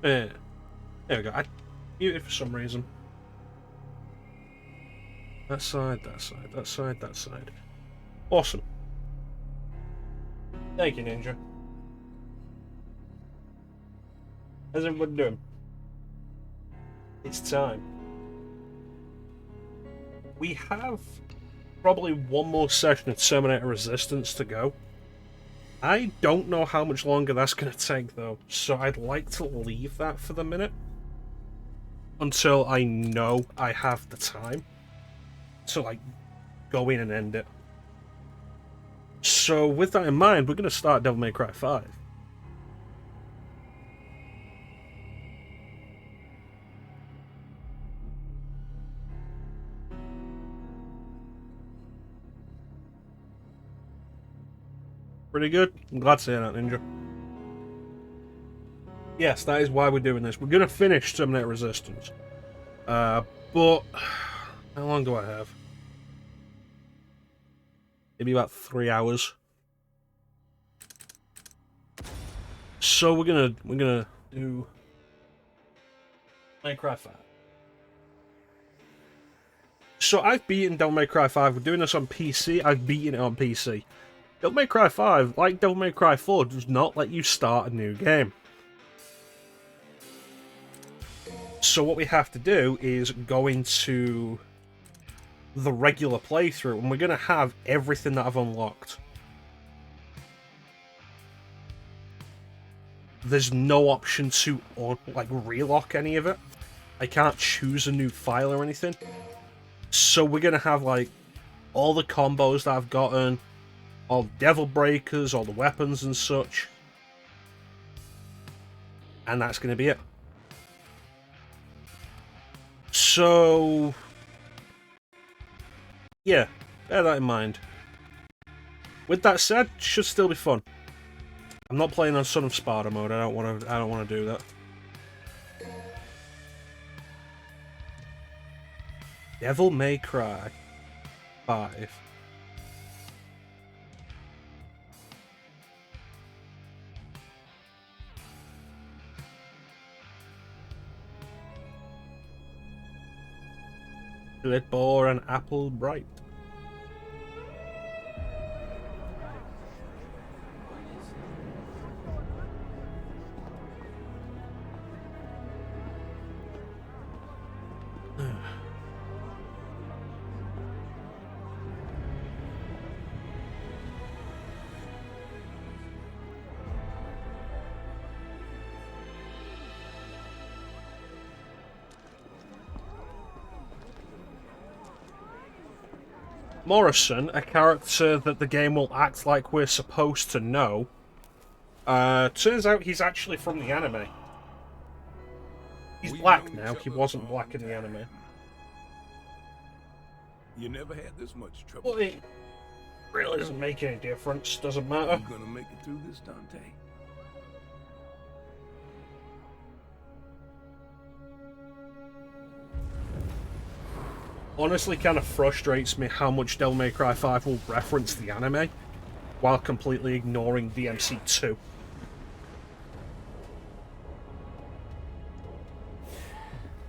Yeah. There we go. I muted for some reason. That side, that side, that side, that side. Awesome. Thank you, Ninja. How's everybody doing? It's time. We have probably one more session of Terminator Resistance to go. I don't know how much longer that's going to take, though, so I'd like to leave that for the minute until I know I have the time to, like, go in and end it. So, with that in mind, we're going to start Devil May Cry 5. Pretty good. I'm glad to hear that, Ninja. Yes, that is why we're doing this. We're going to finish Terminator Resistance. But how long do I have? Maybe about 3 hours. So we're gonna do May Cry 5. So I've beaten Devil May Cry 5. We're doing this on PC. I've beaten it on PC. Devil May Cry 5, like Devil May Cry 4, does not let you start a new game. So what we have to do is go into the regular playthrough, and we're going to have everything that I've unlocked. There's no option to like relock any of it. I can't choose a new file or anything. So we're going to have like all the combos that I've gotten, all the devil breakers, all the weapons and such. And that's going to be it. So, yeah, bear that in mind. With that said, it should still be fun. I'm not playing on Son of Sparta mode. I don't want to do that. Devil May Cry 5. Lit Bore and Apple Bright. Morrison, a character that the game will act like we're supposed to know, turns out he's actually from the anime. He's black now, he wasn't black in the anime. You never had this much trouble. Well, it really doesn't make any difference, doesn't matter. You gonna make it through this, Dante? Honestly, kind of frustrates me how much Devil May Cry 5 will reference the anime, while completely ignoring DMC2.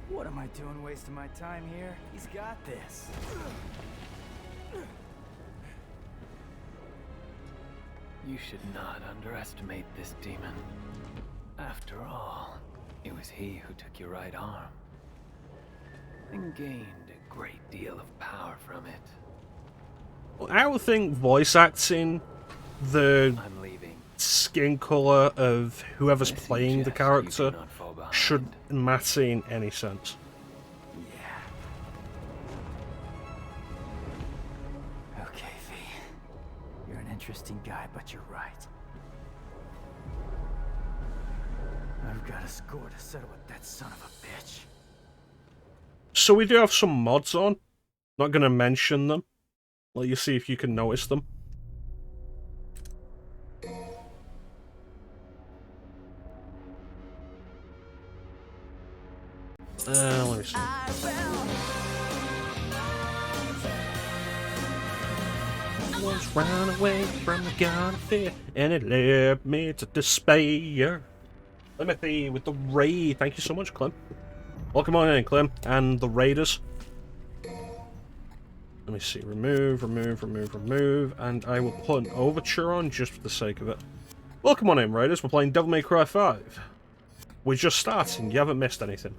What am I doing wasting my time here? He's got this. You should not underestimate this demon. After all, it was he who took your right arm and gained a great deal of power from it. Well, I would think voice acting, the I'm leaving. skin colour of whoever's I playing the suggest character you do not fall behind. shouldn't matter in any sense. Yeah. Okay, V. You're an interesting guy, but you're right. I've got a score to settle with that son of a bitch. So we do have some mods on. Not going to mention them. Let you see if you can notice them. Let me see. Was run away from the god of fear, and it led me to despair. Timothy with the raid. Thank you so much, Clem. Welcome on in, Clem, and the raiders. Let me see. Remove, and I will put an overture on just for the sake of it. Welcome on in, raiders. We're playing Devil May Cry 5. We're just starting. You haven't missed anything.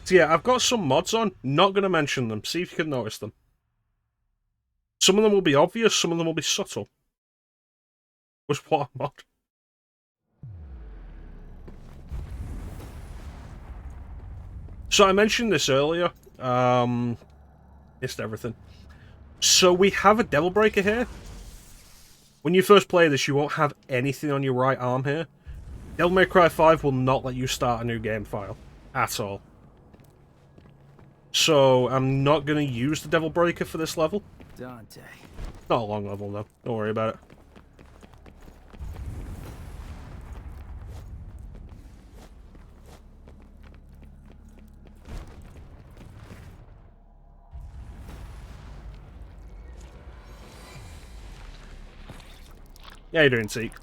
So yeah, I've got some mods on. Not going to mention them. See if you can notice them. Some of them will be obvious. Some of them will be subtle. Was what a mod. So I mentioned this earlier. Missed everything. So we have a Devil Breaker here. When you first play this, you won't have anything on your right arm here. Devil May Cry 5 will not let you start a new game file. At all. So I'm not going to use the Devil Breaker for this level. Dante. Not a long level, though. Don't worry about it. Yeah, you're doing, Seek.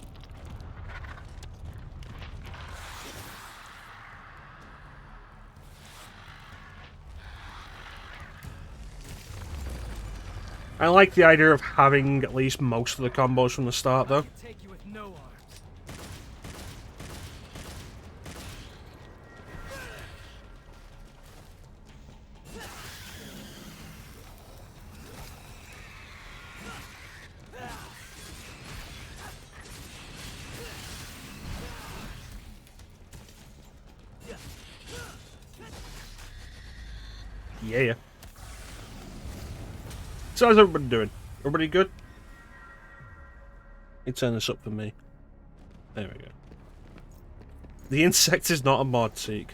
I like the idea of having at least most of the combos from the start, though. Take you with no arms. Yeah. So how's everybody doing? Everybody good? Let me turn this up for me. There we go. The insect is not a mod, Seek.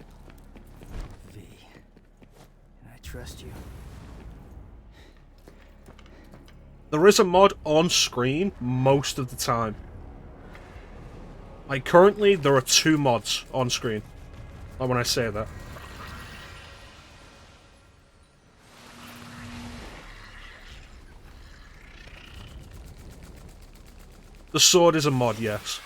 V. Can I trust you? There is a mod on screen most of the time. Like, currently, there are 2 mods on screen. Like, when I say that. The sword is a mod, yes.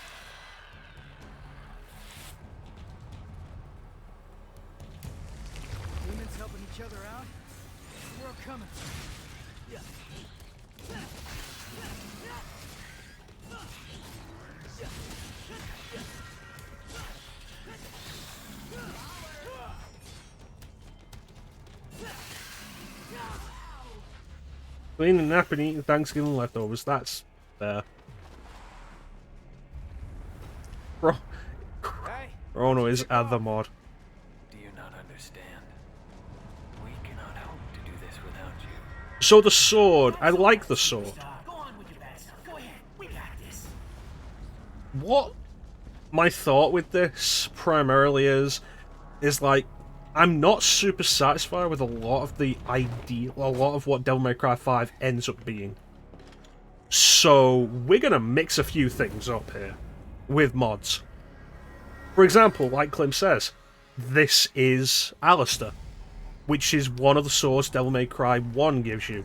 Demons helping each other out? We're coming. Cleaning the nap and eating Thanksgiving leftovers, that's fair. Hey. Chrono is at the mod. Do you not understand? We cannot hope to do this without you. So the sword, I like the sword. Go on with your bad stuff. Go ahead. We got this. What my thought with this primarily is like, I'm not super satisfied with a lot of the idea, a lot of what Devil May Cry 5 ends up being. So we're gonna mix a few things up here with mods. For example, like Clem says, this is Alistair, which is one of the swords Devil May Cry 1 gives you.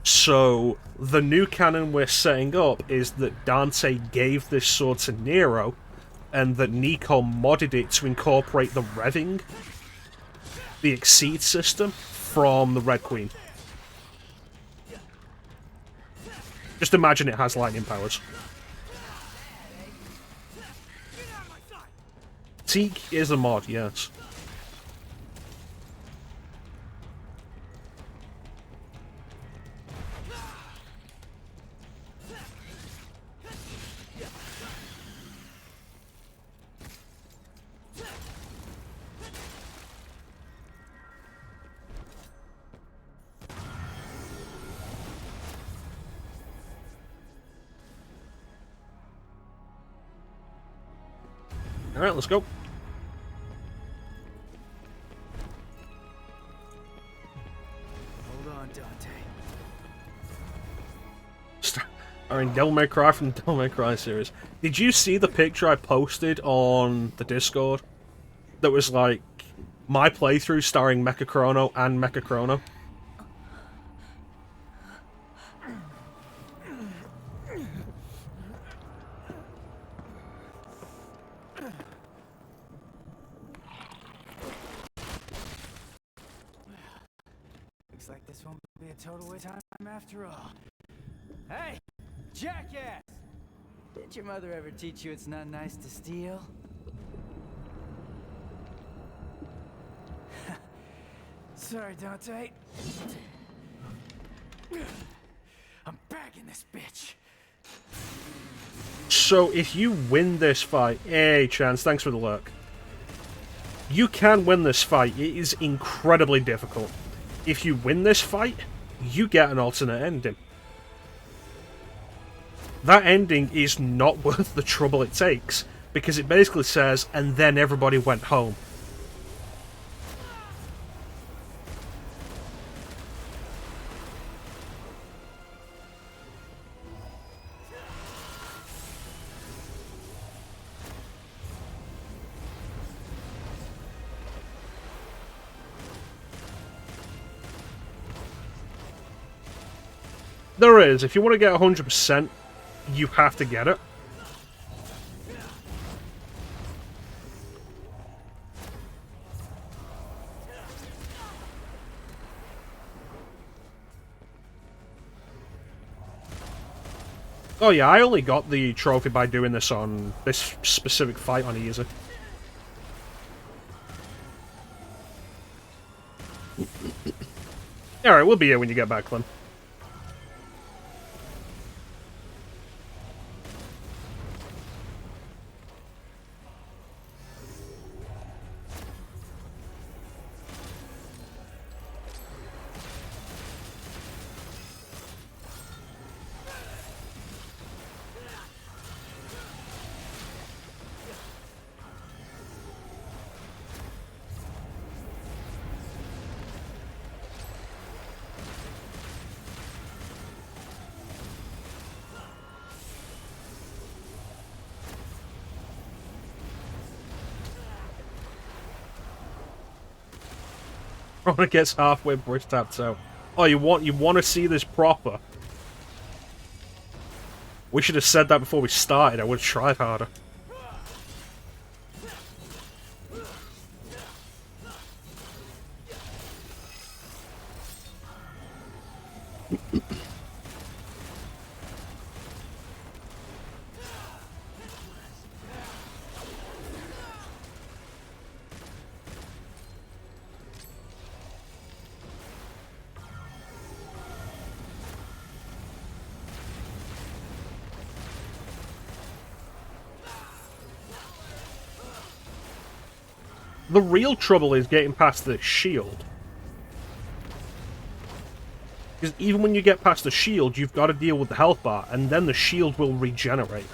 So the new canon we're setting up is that Dante gave this sword to Nero, and that Nico modded it to incorporate the revving, the exceed system, from the Red Queen. Just imagine it has lightning powers. Teak is a mod, yes. Alright, let's go. Hold on, Dante. Starring Devil May Cry from the Devil May Cry series. Did you see the picture I posted on the Discord? That was like, my playthrough starring mecha-chrono and mecha-chrono? like this won't be a total waste of time after all. Hey, jackass! Did your mother ever teach you it's not nice to steal? Sorry, Dante. I'm back in this bitch. So if you win this fight, hey Chance, thanks for the lurk. You can win this fight. It is incredibly difficult. If you win this fight, you get an alternate ending. That ending is not worth the trouble it takes, because it basically says, and then everybody went home. There is. If you want to get 100%, you have to get it. Oh yeah, I only got the trophy by doing this on this specific fight on easy. Alright, we'll be here when you get back, Clem. When it gets halfway brush tapped out. Oh, you want to see this proper? We should have said that before we started. I would have tried harder. The real trouble is getting past the shield. Because even when you get past the shield, you've got to deal with the health bar, and then the shield will regenerate.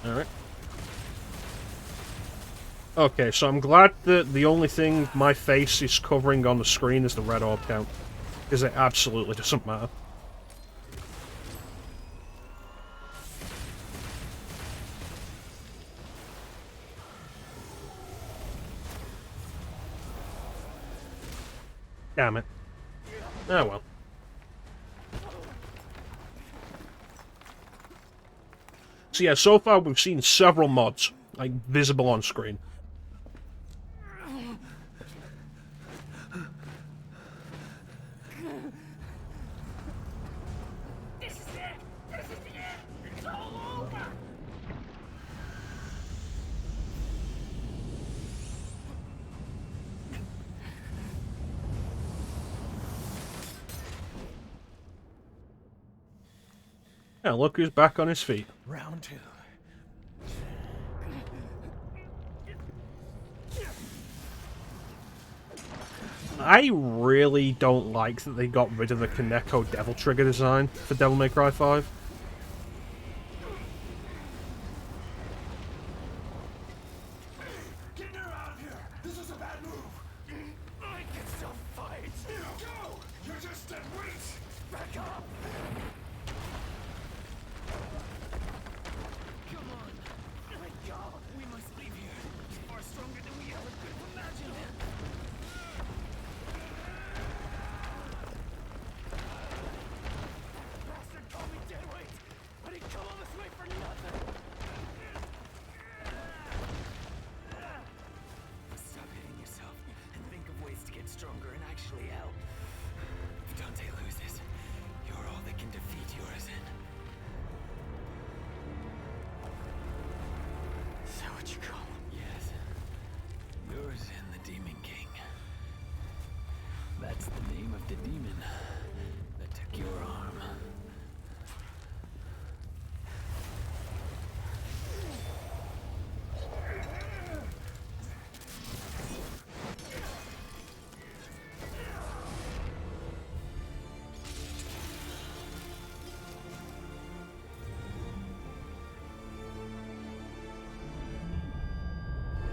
Alright. Okay, so I'm glad that the only thing my face is covering on the screen is the red orb count. Because it absolutely doesn't matter. Damn it. Oh well. So yeah, so far we've seen several mods, like, visible on screen. This is it! This is the end! It's all over! Yeah, look who's back on his feet. Round two. I really don't like that they got rid of the Kaneko Devil Trigger design for Devil May Cry 5.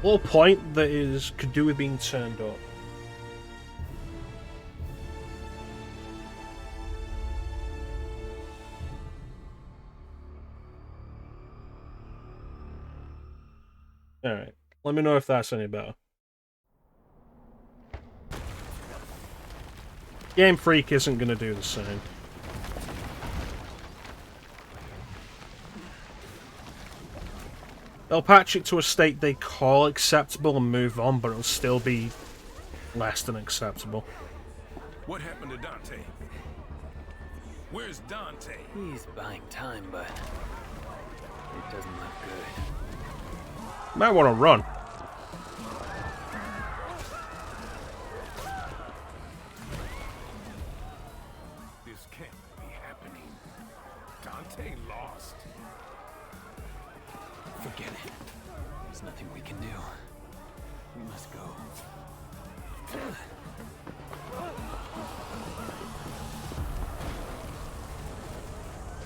little point that is could do with being turned up. Alright, let me know if that's any better. Game Freak isn't going to do the same. They'll patch it to a state they call acceptable and move on, but it'll still be less than acceptable. What happened to Dante? Where's Dante? He's buying time, but it doesn't look good. Might want to run. This can't be happening. Dante lost. Forget it. There's nothing we can do. We must go.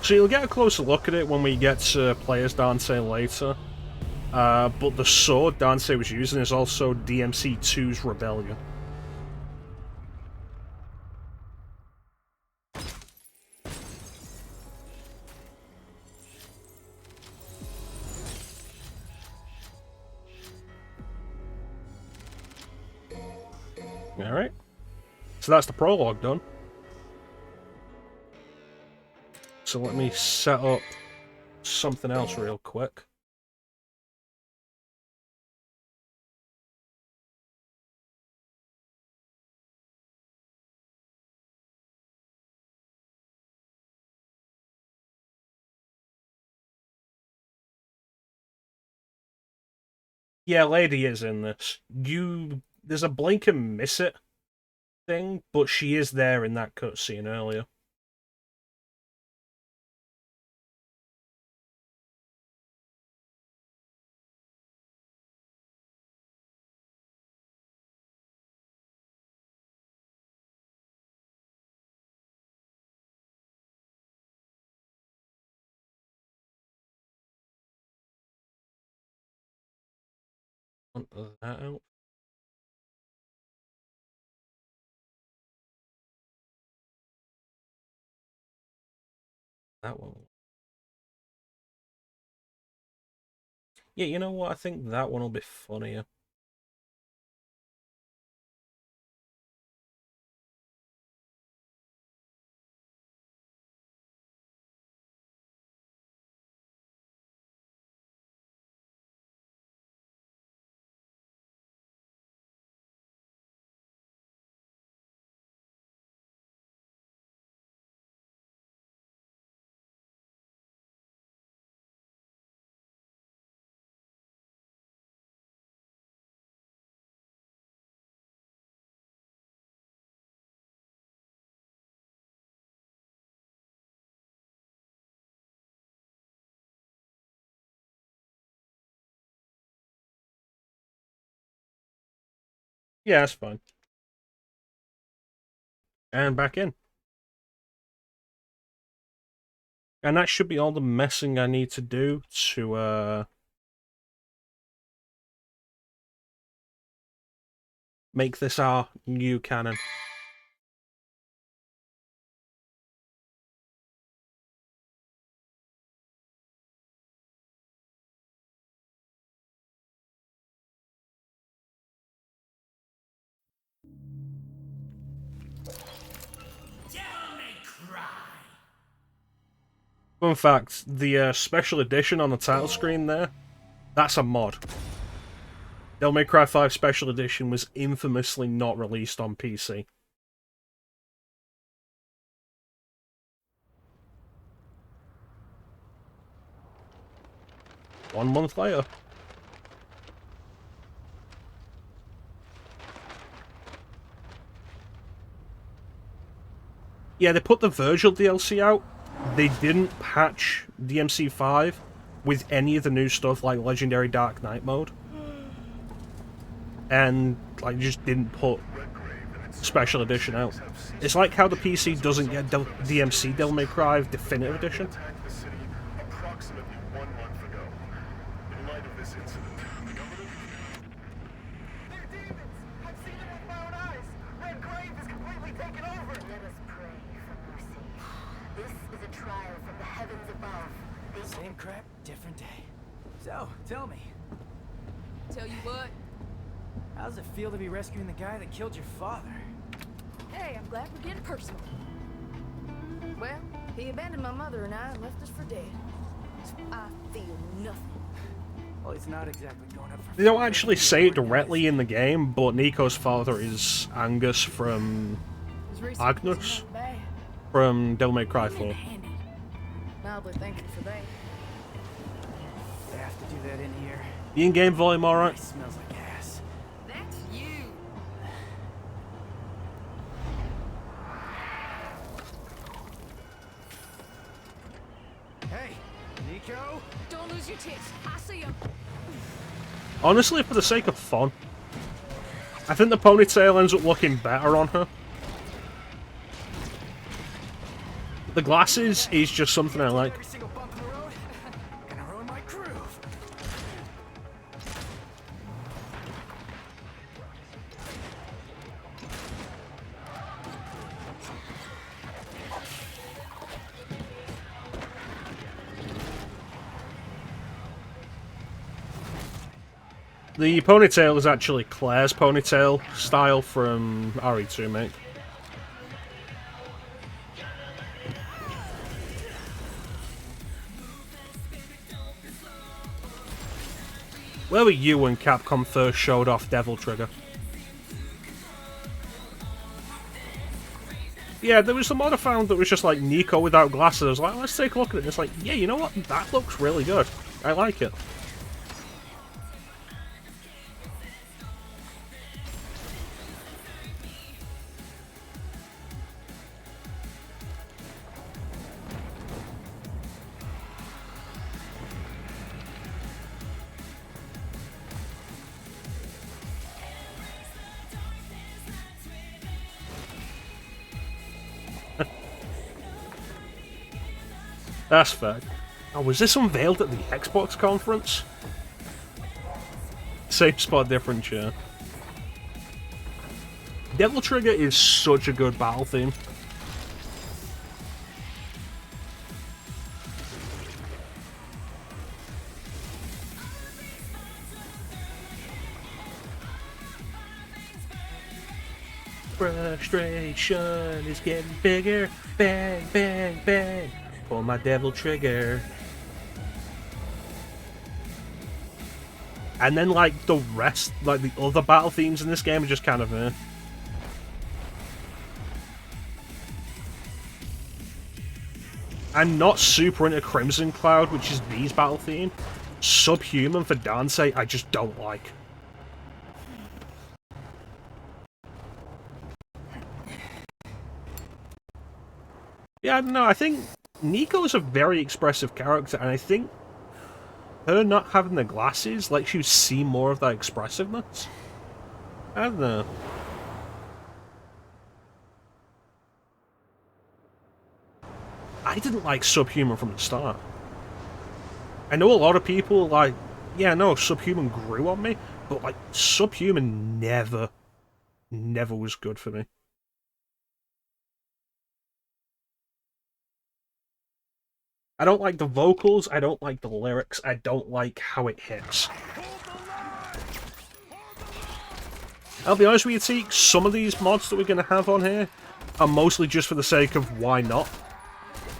So you'll get a closer look at it when we get to play as Dante later. But the sword Dante was using is also DMC2's Rebellion. Alright. So that's the prologue done. So let me set up something else real quick. Yeah, Lady is in this. There's a blink and miss it thing, but she is there in that cutscene earlier. Want that out. That one. Yeah, you know what? I think that one will be funnier. Yeah, that's fine. And back in. And that should be all the messing I need to do to make this our new canon. Devil may cry. Fun fact, the special edition on the title screen there, that's a mod. Devil May Cry 5 Special Edition was infamously not released on PC. One month later. Yeah, they put the Virgil DLC out. They didn't patch DMC5 with any of the new stuff like Legendary Dark Knight mode. And like just didn't put Special Edition out. It's like how the PC doesn't get DMC Devil May Cry Definitive Edition. Attacked the city approximately 1 month ago. In light of this incident, the government... demons! I've seen it with my own eyes! Red Grave is completely taken over! Let us pray for mercy. This is a trial from the heavens above. Same crap, different day. So, tell me, Tell you what. how's it feel to be rescuing the guy that killed your father? Hey, I'm glad we're getting personal. Well, he abandoned my mother and I and left us for dead. So I feel nothing. Well, he's not exactly going up for... They don't actually say it directly in the game, but Nico's father is Angus from His recent Agnus? was not bad. from Devil May Cry 4. Handy. Mildly thank you for that. They have to do that in here. The in-game volume alright? It smells like gas. That's you. Hey, Nico? Don't lose your tits. I see him. Honestly, for the sake of fun, I think the ponytail ends up looking better on her. The glasses is just something I like. Every single bump in the road? Gonna ruin my groove. The ponytail is actually Claire's ponytail style from RE2, mate. Where were you when Capcom first showed off Devil Trigger? Yeah, there was some mod I found that was just like Nico without glasses. I was like, let's take a look at it. And it's like, yeah, you know what? That looks really good. I like it. That's fair. Oh, was this unveiled at the Xbox conference? Same spot, different chair. Devil Trigger is such a good battle theme. Frustration is getting bigger. Bang, bang, bang. Pull my Devil Trigger. And then, like, the rest, like, the other battle themes in this game are just kind of, I'm not super into Crimson Cloud, which is V's battle theme. Subhuman for Dante, I just don't like. Yeah, I don't know, I think Nico's a very expressive character, and I think her not having the glasses lets you see more of that expressiveness. I don't know. I didn't like Subhuman from the start. I know a lot of people like, yeah, no, Subhuman grew on me, but like, Subhuman never was good for me. I don't like the vocals, I don't like the lyrics, I don't like how it hits. I'll be honest with you, Teak, some of these mods that we're going to have on here are mostly just for the sake of why not.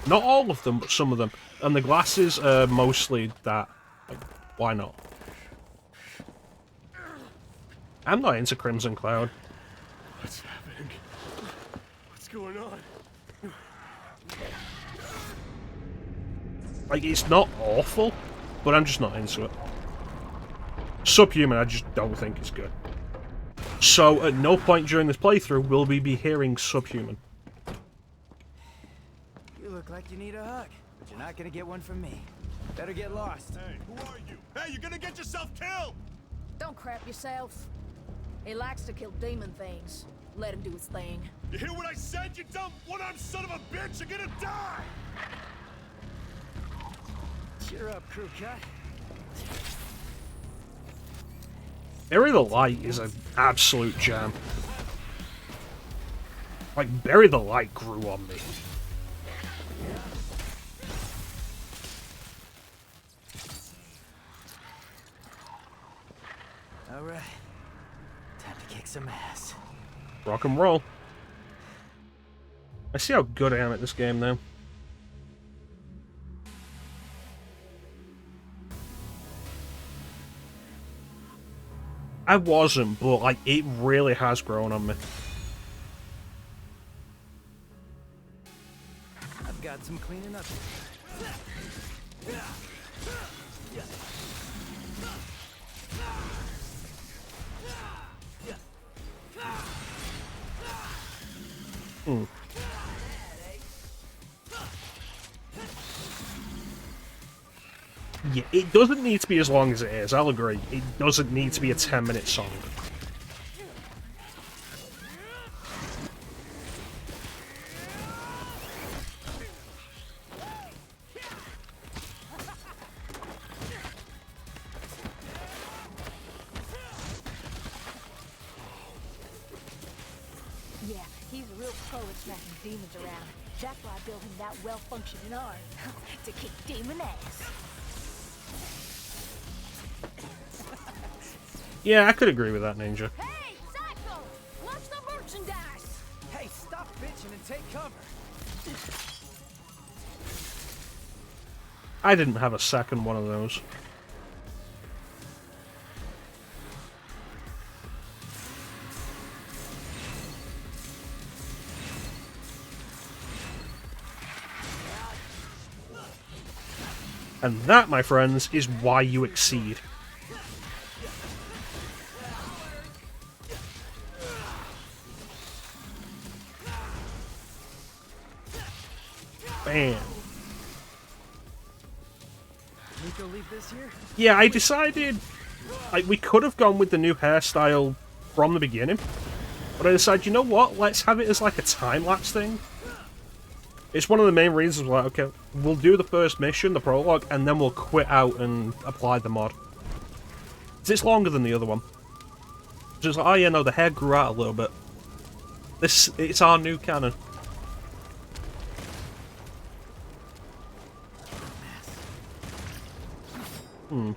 Not all of them, but some of them. And the glasses are mostly that. Like, why not? I'm not into Crimson Cloud. What's happening? What's going on? Like, it's not awful, but I'm just not into it. Subhuman, I just don't think is good. So, at no point during this playthrough will we be hearing Subhuman. You look like you need a hug, but you're not gonna get one from me. Better get lost. Hey, who are you? Hey, you're gonna get yourself killed! Don't crap yourself. He likes to kill demon things. Let him do his thing. You hear what I said, you dumb one-armed son of a bitch? You're gonna die! Cheer up, crew cut. Bury the Light is an absolute jam. Like, Bury the Light grew on me. Alright. Time to kick some ass. Rock and roll. I see how good I am at this game now. I wasn't, but like it really has grown on me. I've got some cleaning up. Hmm. Yeah, it doesn't need to be as long as it is, I'll agree. It doesn't need to be a 10-minute song. Yeah, he's a real pro at smacking demons around. That's why I built him that well-functioning arm. To kick demon ass. Yeah, I could agree with that, Ninja. Hey, Psycho! Watch the merchandise! Hey, stop bitching and take cover. I didn't have a second one of those. And that, my friends, is why you exceed. Bam. Nico leave this here? Yeah, I decided, like, we could have gone with the new hairstyle from the beginning, but I decided, you know what, let's have it as like a time-lapse thing. It's one of the main reasons, like, okay, we'll do the first mission, the prologue, and then we'll quit out and apply the mod. 'Cause it's longer than the other one. Just like, oh yeah, no, the hair grew out a little bit. It's our new canon. Hmm.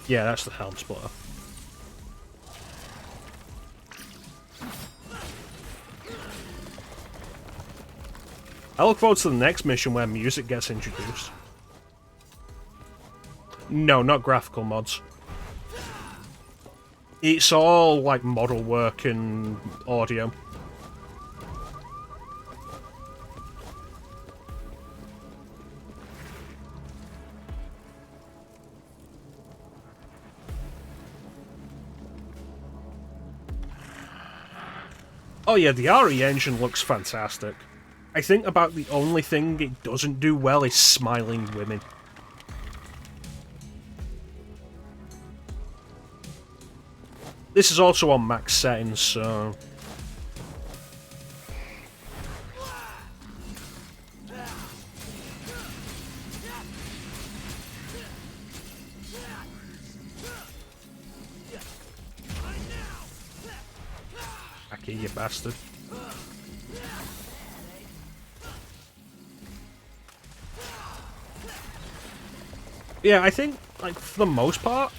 Yeah, that's the helm splitter. I look forward to the next mission where music gets introduced. No, not graphical mods. It's all like model work and audio. Oh yeah, the RE engine looks fantastic. I think about the only thing it doesn't do well is smiling women. This is also on max settings, so... Aki, you bastard. Yeah, I think, like, for the most part,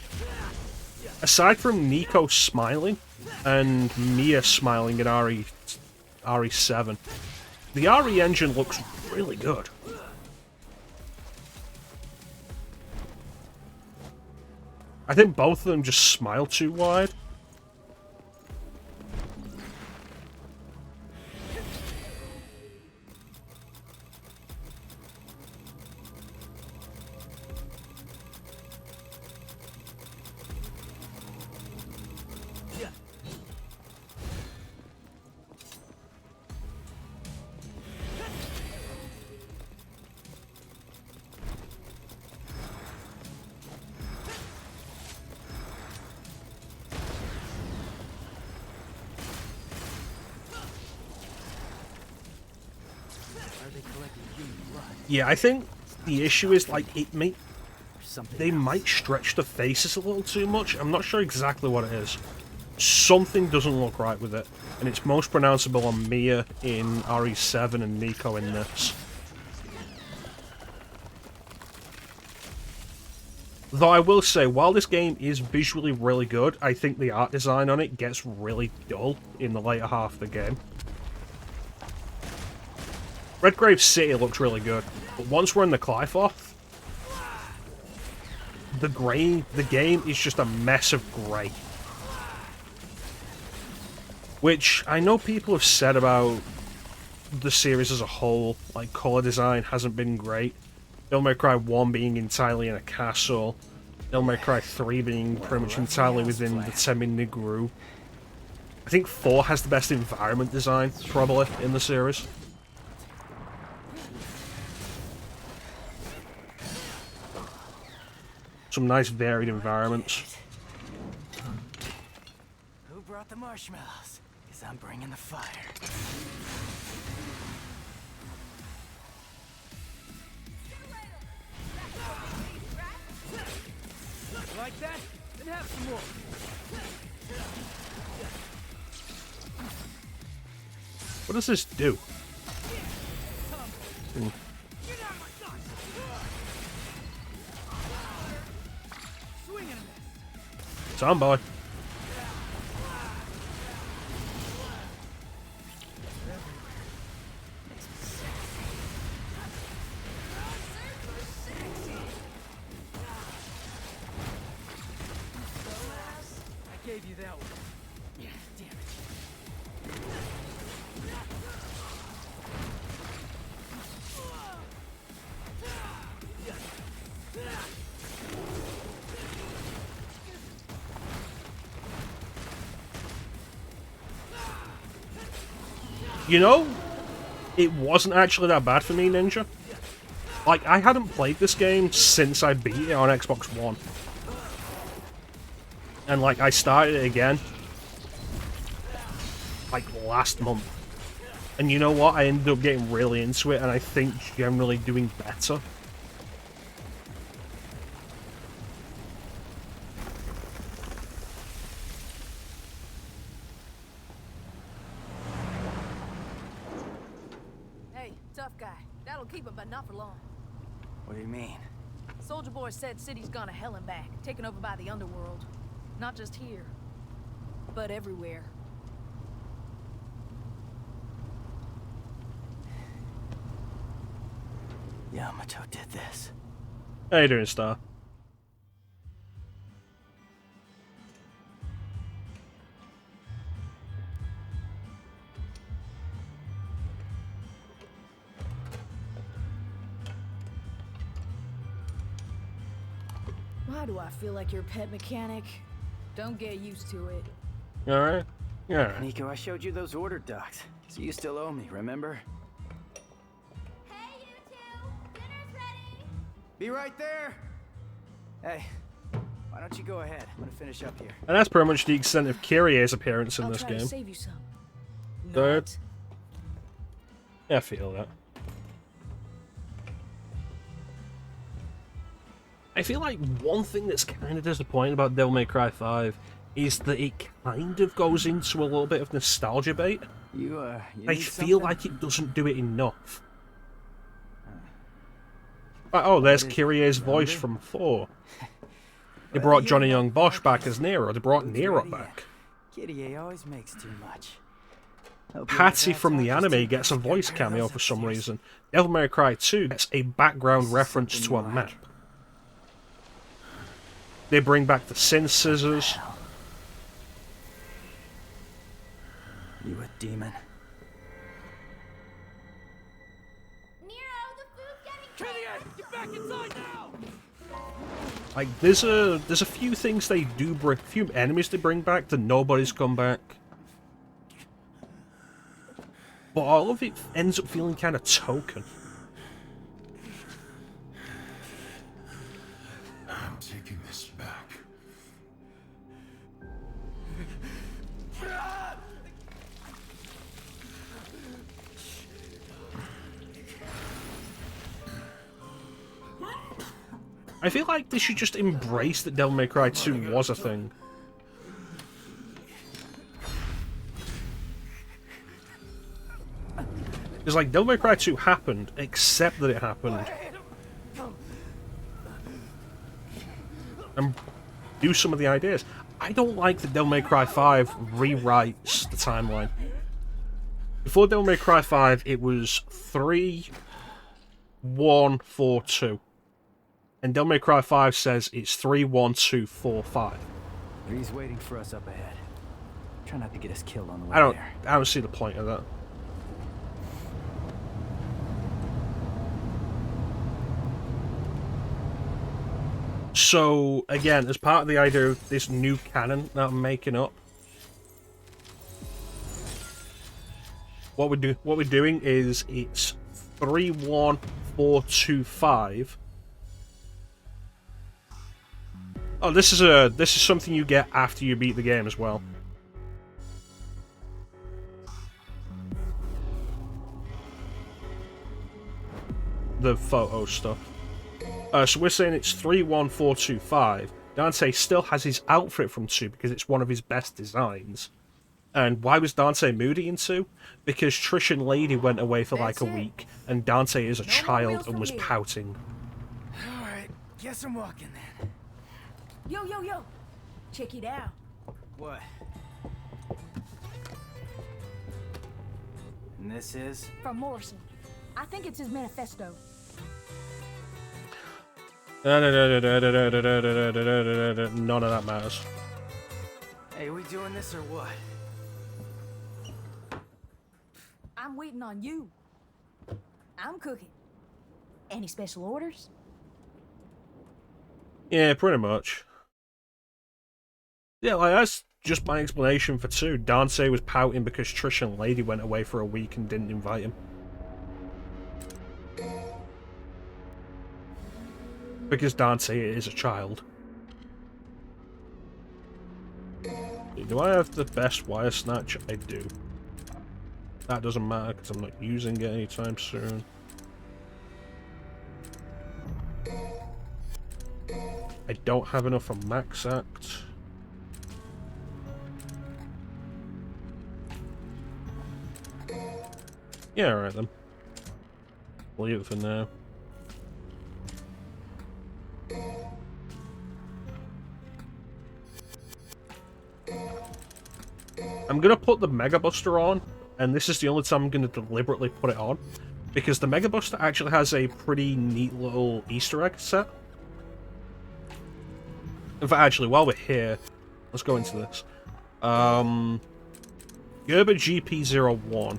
aside from Nico smiling and Mia smiling in RE7, the RE engine looks really good. I think both of them just smile too wide. Yeah, I think the issue is, like, Something they might stretch the faces a little too much. I'm not sure exactly what it is. Something doesn't look right with it, and it's most pronounceable on Mia in RE7 and Nico in this. Though I will say, while this game is visually really good, I think the art design on it gets really dull in the later half of the game. Redgrave City looks really good, but once we're in the Clyfoth, the game is just a mess of grey. Which I know people have said about the series as a whole, like colour design hasn't been great. Devil May Cry 1 being entirely in a castle, Devil May Cry 3 being pretty much entirely within the Semi-Nigru. I think 4 has the best environment design, probably, in the series. Some nice varied environments. Who brought the marshmallows? Because I'm bringing the fire. Like that? Then have some more. What does this do? Somebody. I gave you that one. Yeah, damn it. You know, it wasn't actually that bad for me, Ninja. Like, I hadn't played this game since I beat it on Xbox One. And, like, I started it again, like, last month. And you know what? I ended up getting really into it, and I think generally doing better. Hey, tough guy. That'll keep him, but not for long. What do you mean? Soldier Boy said city's gone to hell and back, taken over by the underworld. Not just here, but everywhere. Yamato did this. How you doing, Star? Why do I feel like your pet mechanic? Don't get used to it. Alright? Yeah. Nico, I showed you those order docs, so you still owe me, remember? Hey, you two! Dinner's ready! Be right there! Hey, why don't you go ahead? I'm gonna finish up here. And that's pretty much the extent of Kyrie's appearance in I'll this try to game. save you some. Good. Not. Yeah, I feel that. I feel like one thing that's kind of disappointing about Devil May Cry 5 is that it kind of goes into a little bit of nostalgia bait. You I need feel something? like it doesn't do it enough. Oh, there's Kyrie's voice from 4. They brought Johnny Young Bosch back as Nero. They brought Nero back. Kitty always makes too much. Hope Patsy your from the dad's anime too gets a busy voice to carry cameo those for some upstairs. reason. Devil May Cry 2 gets a background reference to a something you map. like. They bring back the synth scissors. You a demon? Nero, the food's getting cold! Get back inside now! Like there's a few things they do bring, few enemies they bring back that nobody's come back. But all of it ends up feeling kind of token. I'm taking this back. I feel like they should just embrace that Devil May Cry 2 was a thing. Because, like, Devil May Cry 2 happened, accept that it happened. And do some of the ideas. I don't like that Devil May Cry 5 rewrites the timeline. Before Devil May Cry 5, it was 3, 1, 4, 2. And Devil May Cry 5 says it's 3, 1, 2, 4, 5. He's waiting for us up ahead. Try not to get us killed on the way there. I don't see the point of that. So, again, as part of the idea of this new canon that I'm making up, what we're doing is it's 3, 1, 4, 2, 5. Oh, this is something you get after you beat the game as well. The photo stuff. So we're saying it's 3, 1, 4, 2, 5. Dante still has his outfit from 2 because it's one of his best designs. And why was Dante moody in 2? Because Trish and Lady went away for like a week, and Dante is a child and was pouting. Alright, guess I'm walking then. Yo, yo, yo! Check it out. What? And this is? From Morrison. I think it's his manifesto. None of that matters. Hey, we doing this or what? I'm waiting on you. I'm cooking. Any special orders? Yeah, pretty much. Yeah, like, that's just my explanation for 2. Dante was pouting because Trish and Lady went away for a week and didn't invite him. Because Dante is a child. Do I have the best wire snatch? I do. That doesn't matter because I'm not using it anytime soon. I don't have enough for Max Act. Yeah, alright then. Leave it for now. I'm gonna put the Mega Buster on, and this is the only time I'm gonna deliberately put it on, because the Mega Buster actually has a pretty neat little Easter egg set. In fact, actually, while we're here, let's go into this. Gerber GP01,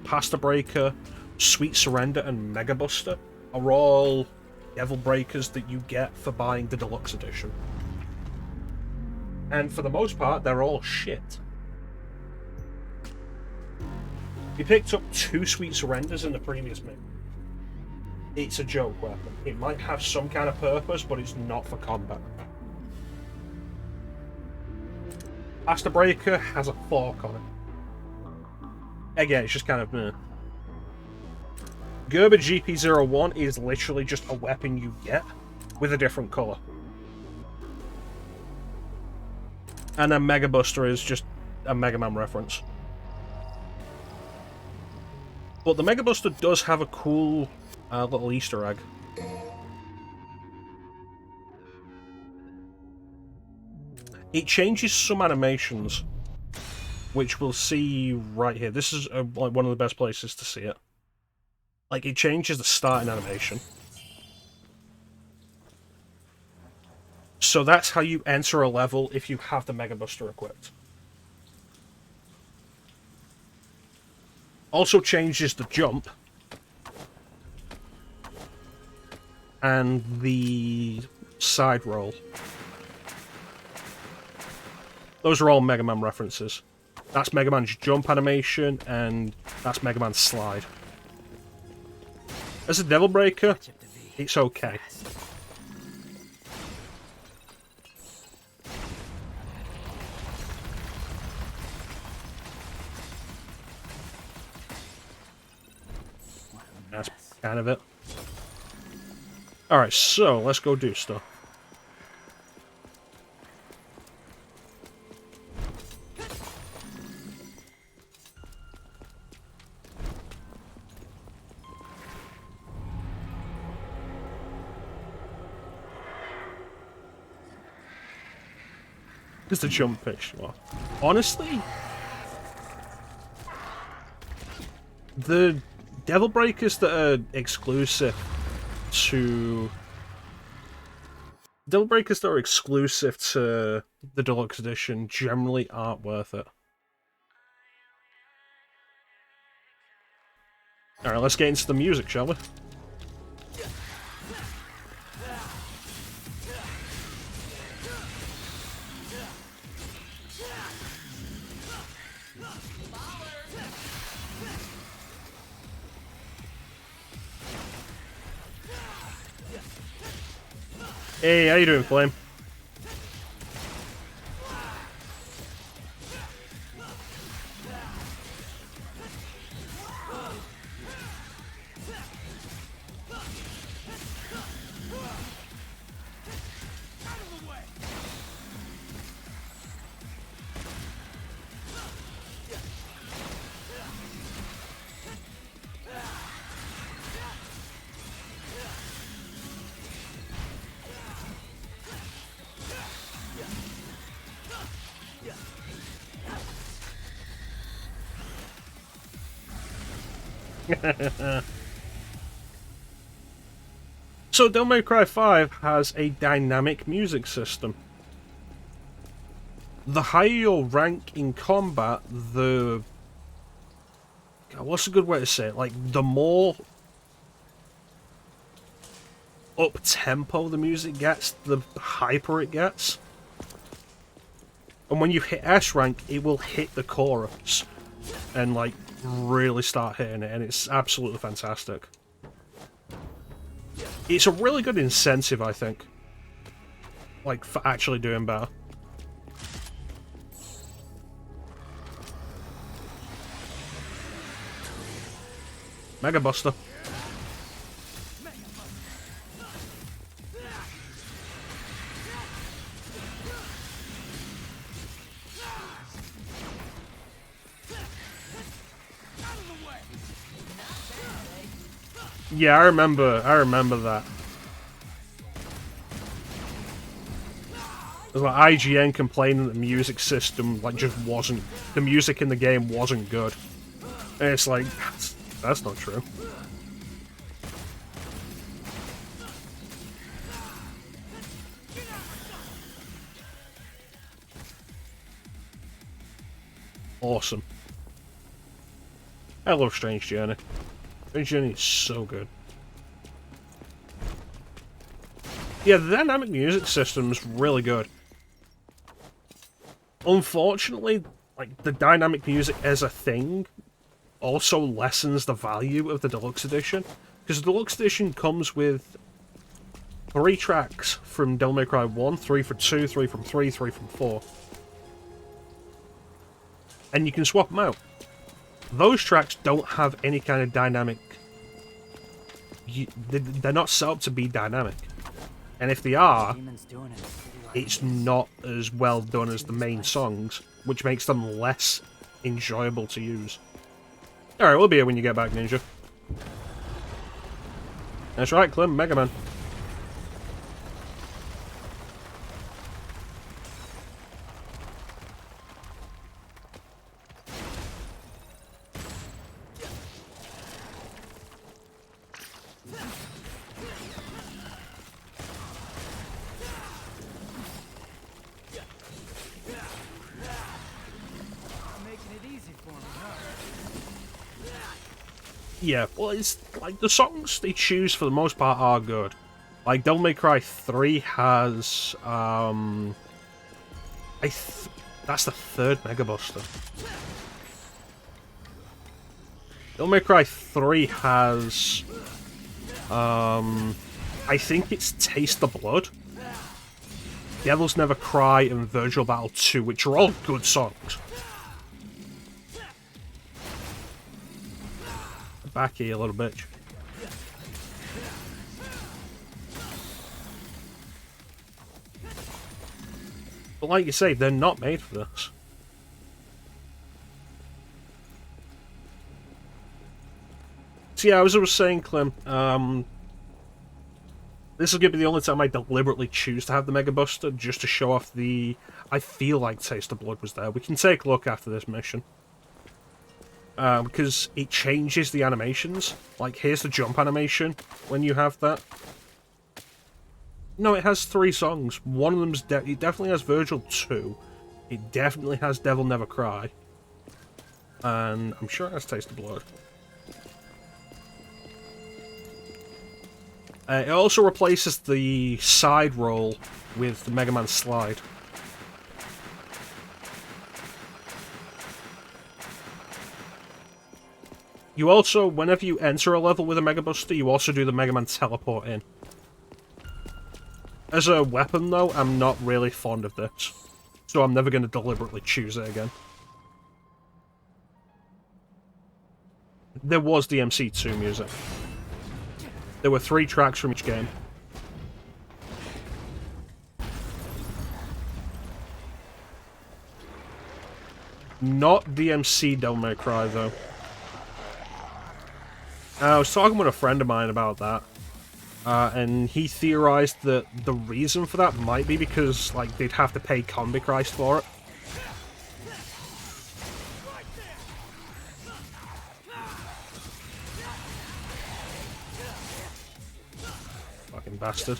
Pasta Breaker, Sweet Surrender, and Mega Buster are all Devil Breakers that you get for buying the Deluxe Edition. And for the most part, they're all shit. We picked up 2 Sweet Surrenders in the previous mission. It's a joke weapon. It might have some kind of purpose, but it's not for combat. Pasta Breaker has a fork on it. Again, it's just kind of meh. Gerber GP01 is literally just a weapon you get with a different colour. And then Mega Buster is just a Mega Man reference. But the Mega Buster does have a cool little Easter egg. It changes some animations, which we'll see right here. This is like one of the best places to see it. Like, it changes the starting animation. So that's how you enter a level if you have the Mega Buster equipped. Also changes the jump. And the side roll. Those are all Mega Man references. That's Mega Man's jump animation, and that's Mega Man's slide. As a Devil Breaker, it's okay. That's kind of it. Alright, so let's go do stuff. Just a jump pitch. Well, honestly, the Devil Breakers that are exclusive to the deluxe edition generally aren't worth it. Alright, let's get into the music, shall we? Hey, how you doing, Flame? So, Devil May Cry 5 has a dynamic music system. The higher your rank in combat, the... God, what's a good way to say it? Like, the more up-tempo the music gets, the hyper it gets. And when you hit S rank, it will hit the chorus and, like, really start hitting it, and it's absolutely fantastic. It's a really good incentive, I think. Like, for actually doing better. Mega Buster. Yeah, I remember that. There's like IGN complaining that the music system just wasn't, the music in the game wasn't good. And it's like, that's not true. Awesome. I love Strange Journey. Strange Journey is so good. Yeah, the dynamic music system's really good. Unfortunately, like, the dynamic music as a thing also lessens the value of the deluxe edition, because the deluxe edition comes with 3 tracks from Devil May Cry 1, 3 from 2, 3 from 3, 3 from 4. And you can swap them out. Those tracks don't have any kind of dynamic... They're not set up to be dynamic. And if they are, it's not as well done as the main songs, which makes them less enjoyable to use. Alright, we'll be here when you get back, Ninja. That's right, Clem, Mega Man. Yeah, well, it's like the songs they choose for the most part are good. Like Devil May Cry 3 has that's the 3rd Mega Buster. Devil May Cry 3 has I think it's Taste the Blood, Devils Never Cry, and Virtual Battle 2, which are all good songs. Back here, little bitch. But like you say, they're not made for this. So yeah, as I was saying, Clem, this is going to be the only time I deliberately choose to have the Mega Buster, just to show off the... I feel like Taste of Blood was there. We can take a look after this mission. Because it changes the animations. Like, here's the jump animation when you have that. No, it has 3 songs. One of them's... it definitely has Virgil 2. It definitely has Devil Never Cry. And I'm sure it has Taste of Blood. It also replaces the side roll with the Mega Man slide. You also, whenever you enter a level with a Mega Buster, you also do the Mega Man teleport in. As a weapon, though, I'm not really fond of this, so I'm never going to deliberately choose it again. There was DMC2 music. There were 3 tracks from each game. Not DMC Devil May Cry, though. I was talking with a friend of mine about that, and he theorized that the reason for that might be because, like, they'd have to pay Combi Christ for it. Fucking bastard.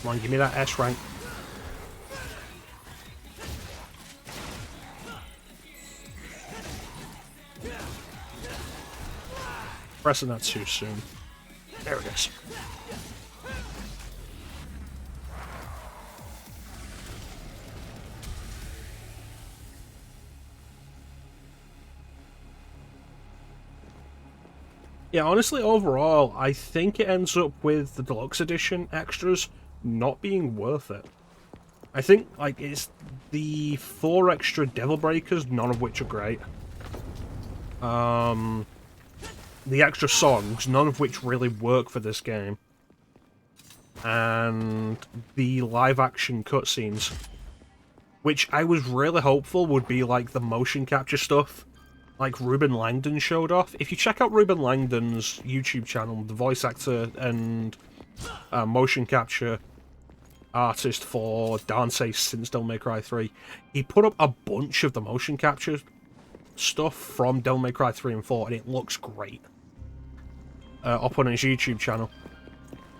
Come on, give me that S rank. Pressing that too soon. There it is. Yeah, honestly, overall, I think it ends up with the Deluxe Edition extras not being worth it. I think, like, it's the 4 extra Devil Breakers, none of which are great. The extra songs, none of which really work for this game. And the live-action cutscenes, which I was really hopeful would be, like, the motion capture stuff, like Ruben Langdon showed off. If you check out Ruben Langdon's YouTube channel, the voice actor and motion capture artist for Dante since Devil May Cry 3, he put up a bunch of the motion capture stuff from Devil May Cry 3 and 4, and it looks great. Up on his YouTube channel.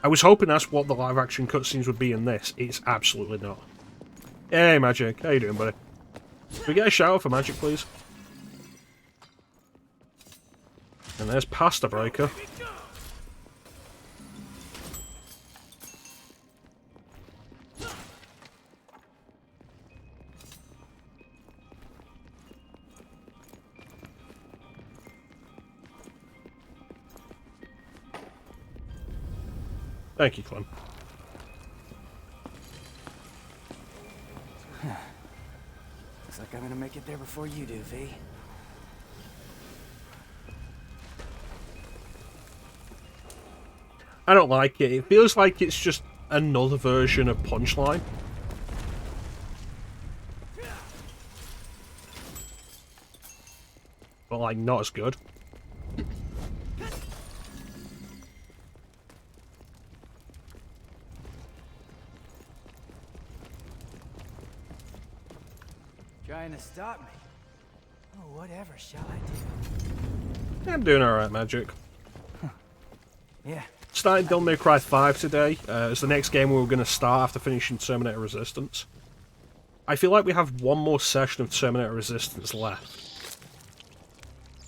I was hoping that's what the live-action cutscenes would be in this. It's absolutely not. Hey, Magic. How you doing, buddy? Can we get a shout-out for Magic, please? And there's Pasta Breaker. Thank you, Clem. Looks like I'm gonna make it there before you do, V. I don't like it. It feels like it's just another version of Punchline. But, like, not as good. Trying to stop me. Oh, whatever shall I do? I'm doing alright, Magic. Yeah. Starting Devil May Cry 5 today. It's the next game we were going to start after finishing Terminator Resistance. I feel like we have one more session of Terminator Resistance left.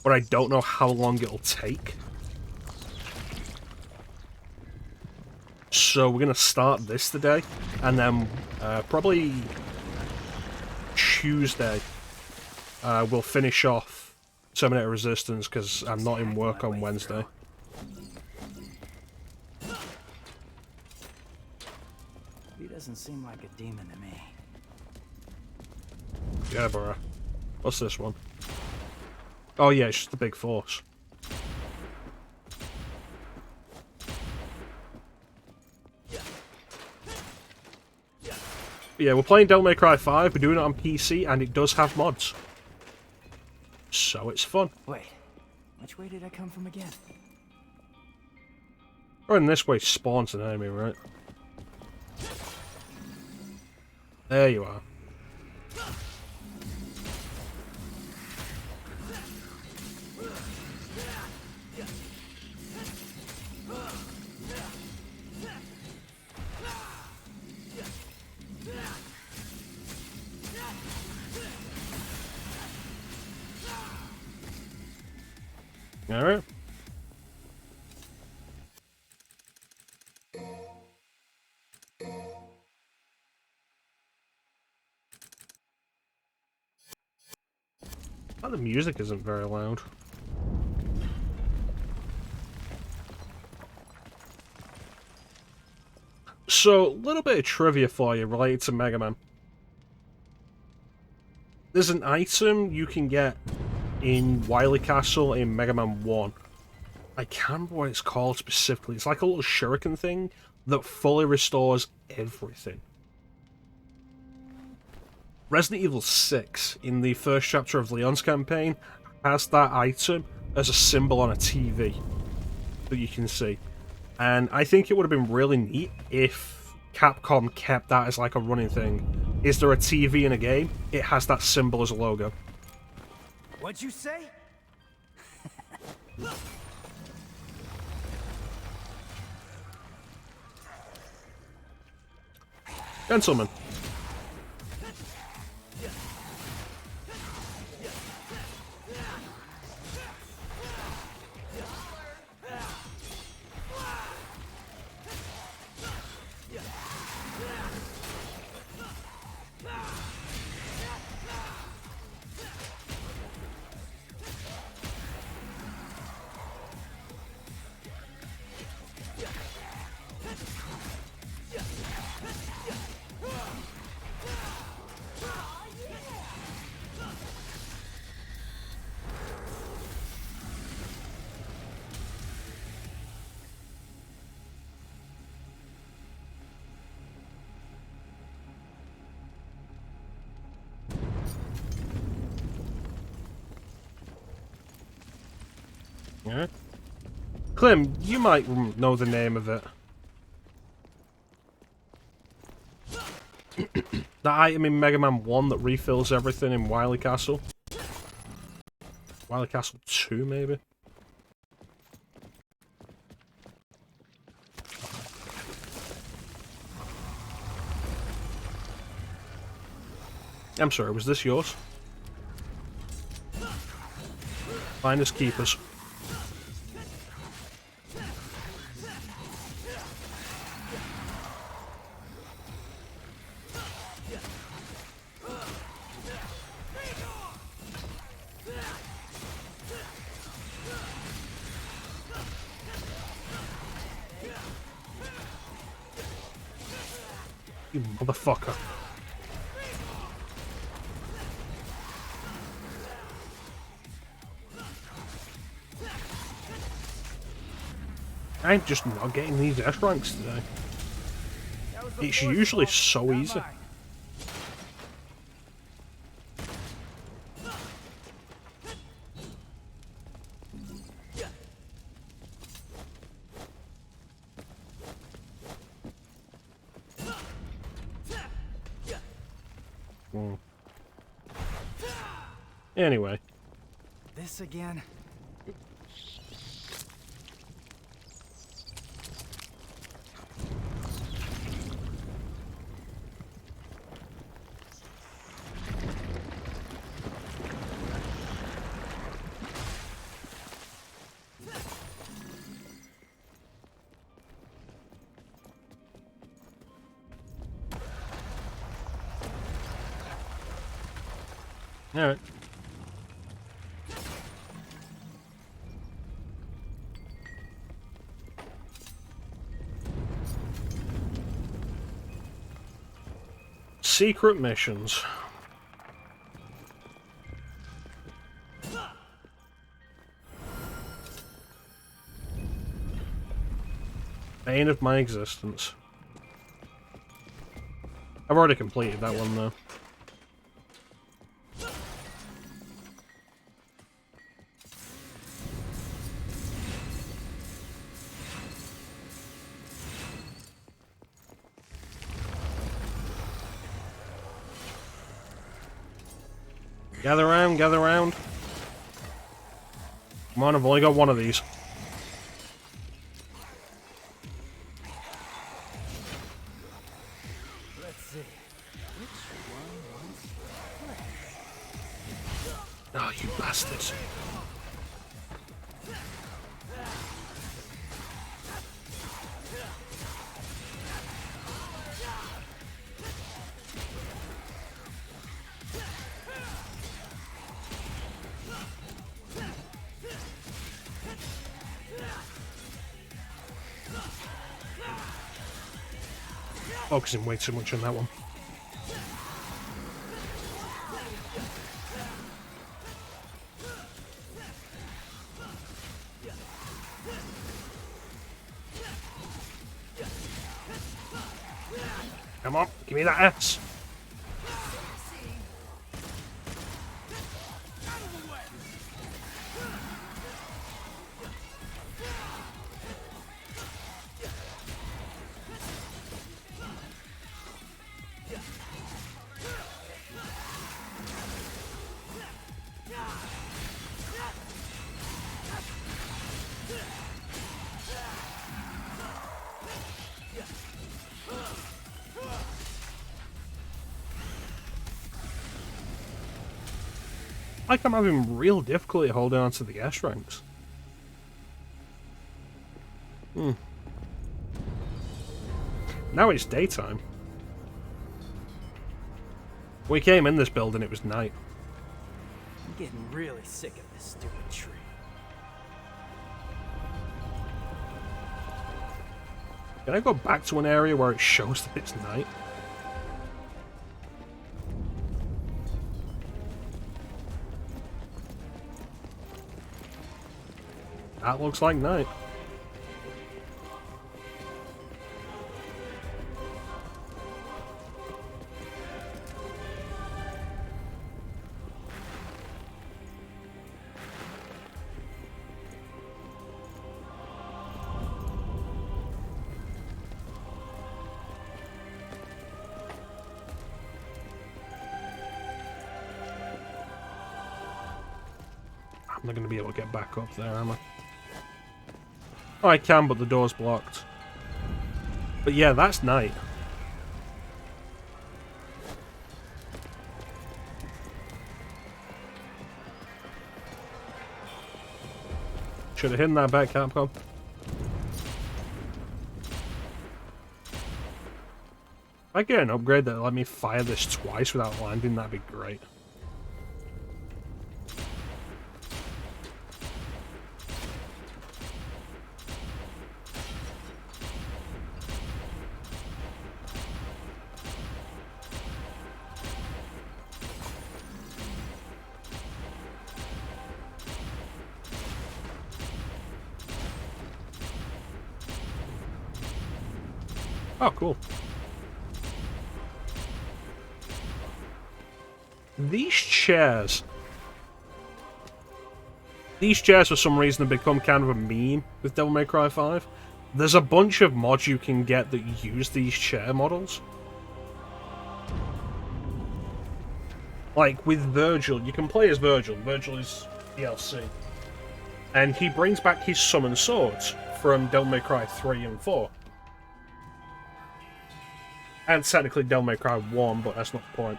But I don't know how long it'll take. So we're going to start this today, and then probably Tuesday we'll finish off Terminator Resistance because I'm not in work on Wednesday. He doesn't seem like a demon to me. Yeah, bruh. What's this one? Oh yeah, it's just the big force. But yeah, we're playing Devil May Cry 5, we're doing it on PC, and it does have mods. So it's fun. Wait, which way did I come from again? Oh, in this way spawns an enemy, right? There you are. Alright. Oh, the music isn't very loud. So, a little bit of trivia for you related to Mega Man. There's an item you can get in Wily Castle in Mega Man 1. I can't remember what it's called specifically. It's like a little shuriken thing that fully restores everything. Resident Evil 6, in the first chapter of Leon's campaign, has that item as a symbol on a TV that you can see. And I think it would have been really neat if Capcom kept that as like a running thing. Is there a TV in a game? It has that symbol as a logo. What'd you say? Gentlemen. Yeah. Clem, you might know the name of it. That item in Mega Man 1 that refills everything in Wily Castle. Wily Castle 2, maybe? I'm sorry, was this yours? Finders keepers. You motherfucker. I'm just not getting these S ranks today. It's usually so easy. Anyway. This again? Alright. Secret missions. Bane of my existence. I've already completed that one though. Gather round, gather round. Come on, I've only got one of these. Let's see. Which one wants Oh, you bastards. Focusing way too much on that one. Come on, give me that ass. Like I'm having real difficulty holding on to the S ranks. Now it's daytime. We came in this building, it was night. I'm getting really sick of this stupid tree. Can I go back to an area where it shows that it's night? That looks like night. I'm not going to be able to get back up there, am I? Oh, I can, but the door's blocked. But yeah, that's night. Should have hidden that back, Capcom. If I get an upgrade that let me fire this twice without landing, that'd be great. Oh, cool. These chairs. These chairs, for some reason, have become kind of a meme with Devil May Cry 5. There's a bunch of mods you can get that use these chair models. Like, with Virgil, you can play as Virgil. Virgil is DLC. And he brings back his summon swords from Devil May Cry 3 and 4. And technically Devil May Cry 1, but that's not the point.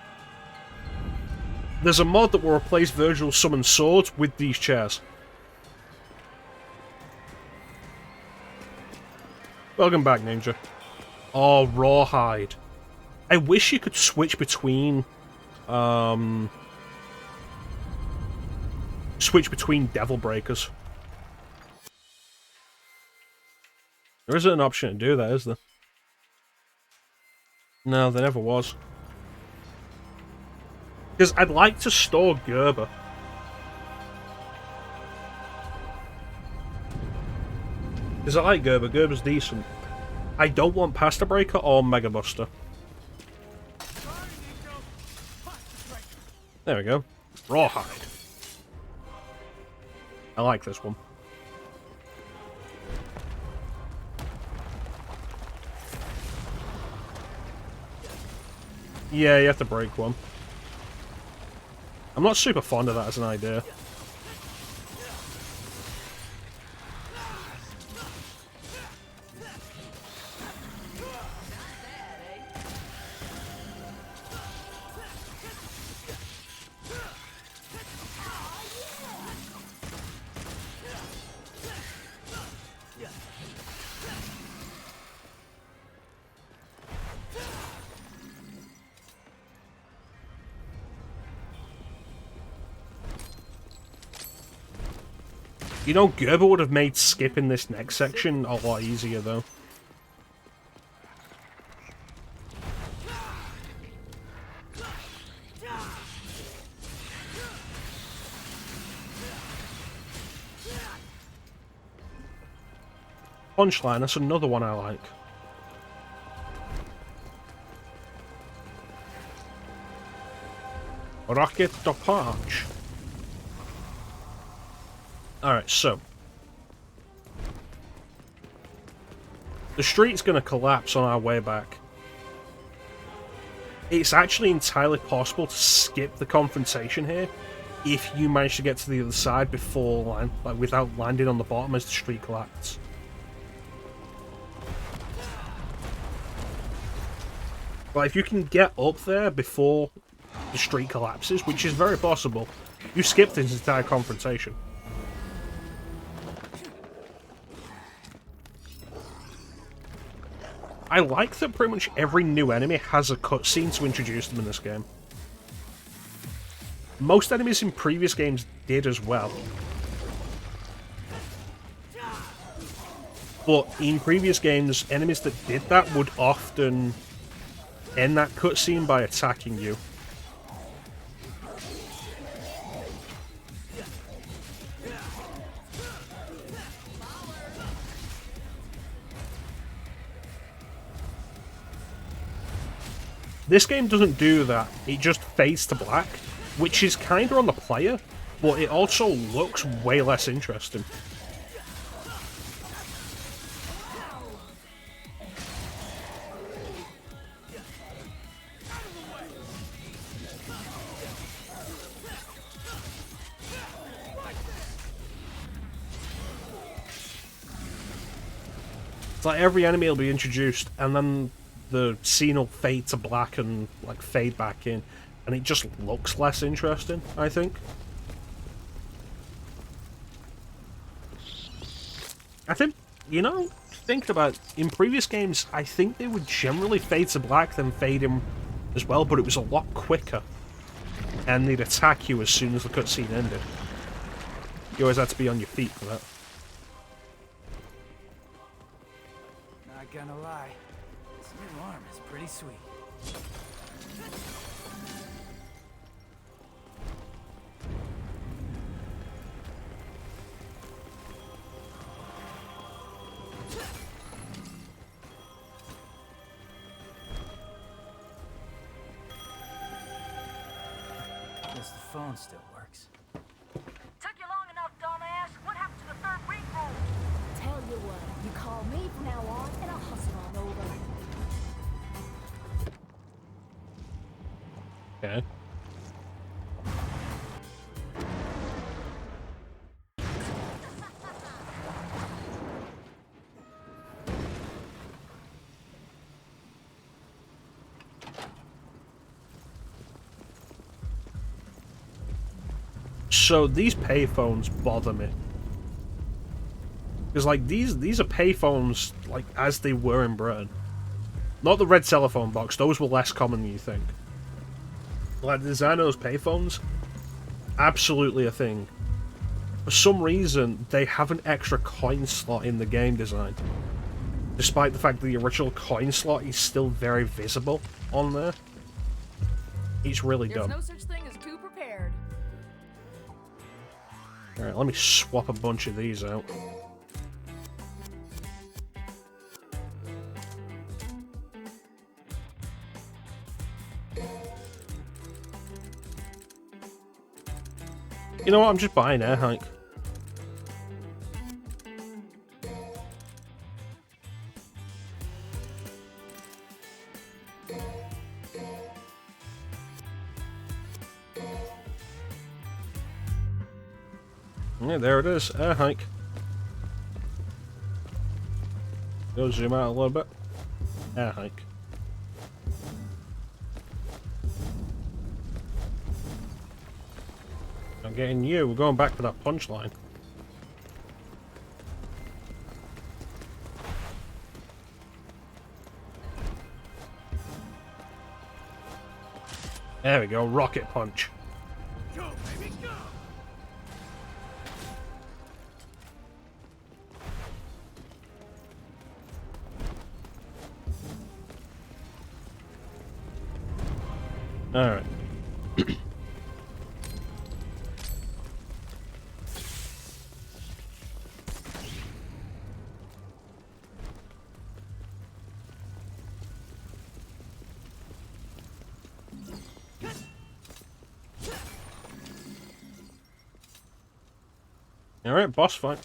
There's a mod that will replace Virgil's summon swords with these chairs. Welcome back, Ninja. Oh, Rawhide. I wish you could switch between... switch between Devil Breakers. There isn't an option to do that, is there? No, there never was. Because I'd like to store Gerber. Because I like Gerber. Gerber's decent. I don't want Pasta Breaker or Mega Buster. There we go. Rawhide. I like this one. Yeah, you have to break one. I'm not super fond of that as an idea. You know, Gerber would have made skipping this next section a lot easier, though. Punchline, that's another one I like. Rocket the Punch. Alright, so. The street's gonna collapse on our way back. It's actually entirely possible to skip the confrontation here if you manage to get to the other side before, like, without landing on the bottom as the street collapses. But if you can get up there before the street collapses, which is very possible, you skip this entire confrontation. I like that pretty much every new enemy has a cutscene to introduce them in this game. Most enemies in previous games did as well. But in previous games, enemies that did that would often end that cutscene by attacking you. This game doesn't do that, it just fades to black, which is kinda on the player, but it also looks way less interesting. It's like every enemy will be introduced, and then the scene will fade to black and like fade back in, and it just looks less interesting, I think. I think, you know, thinking about it, in previous games, I think they would generally fade to black then fade in as well, but it was a lot quicker, and they'd attack you as soon as the cutscene ended. You always had to be on your feet for that. Not gonna lie, this new arm is pretty sweet. Guess the phone still works. Took you long enough, dumbass. What happened to the third ring roll? Tell you what, you call me from now on, and I'll hustle on over. Okay. So these payphones bother me. Because like these are payphones like as they were in Britain. Not the red telephone box, those were less common than you think. Like the design of those payphones, absolutely a thing. For some reason, they have an extra coin slot in the game design. Despite the fact that the original coin slot is still very visible on there. It's really There's dumb. no such thing as Alright, let me swap a bunch of these out. You know what, I'm just buying air hike. Yeah, there it is, air hike. Go zoom out a little bit. Air hike. I'm getting you, we're going back to that punchline. There we go, rocket punch. Go, baby, go! Alright. Alright, boss fight.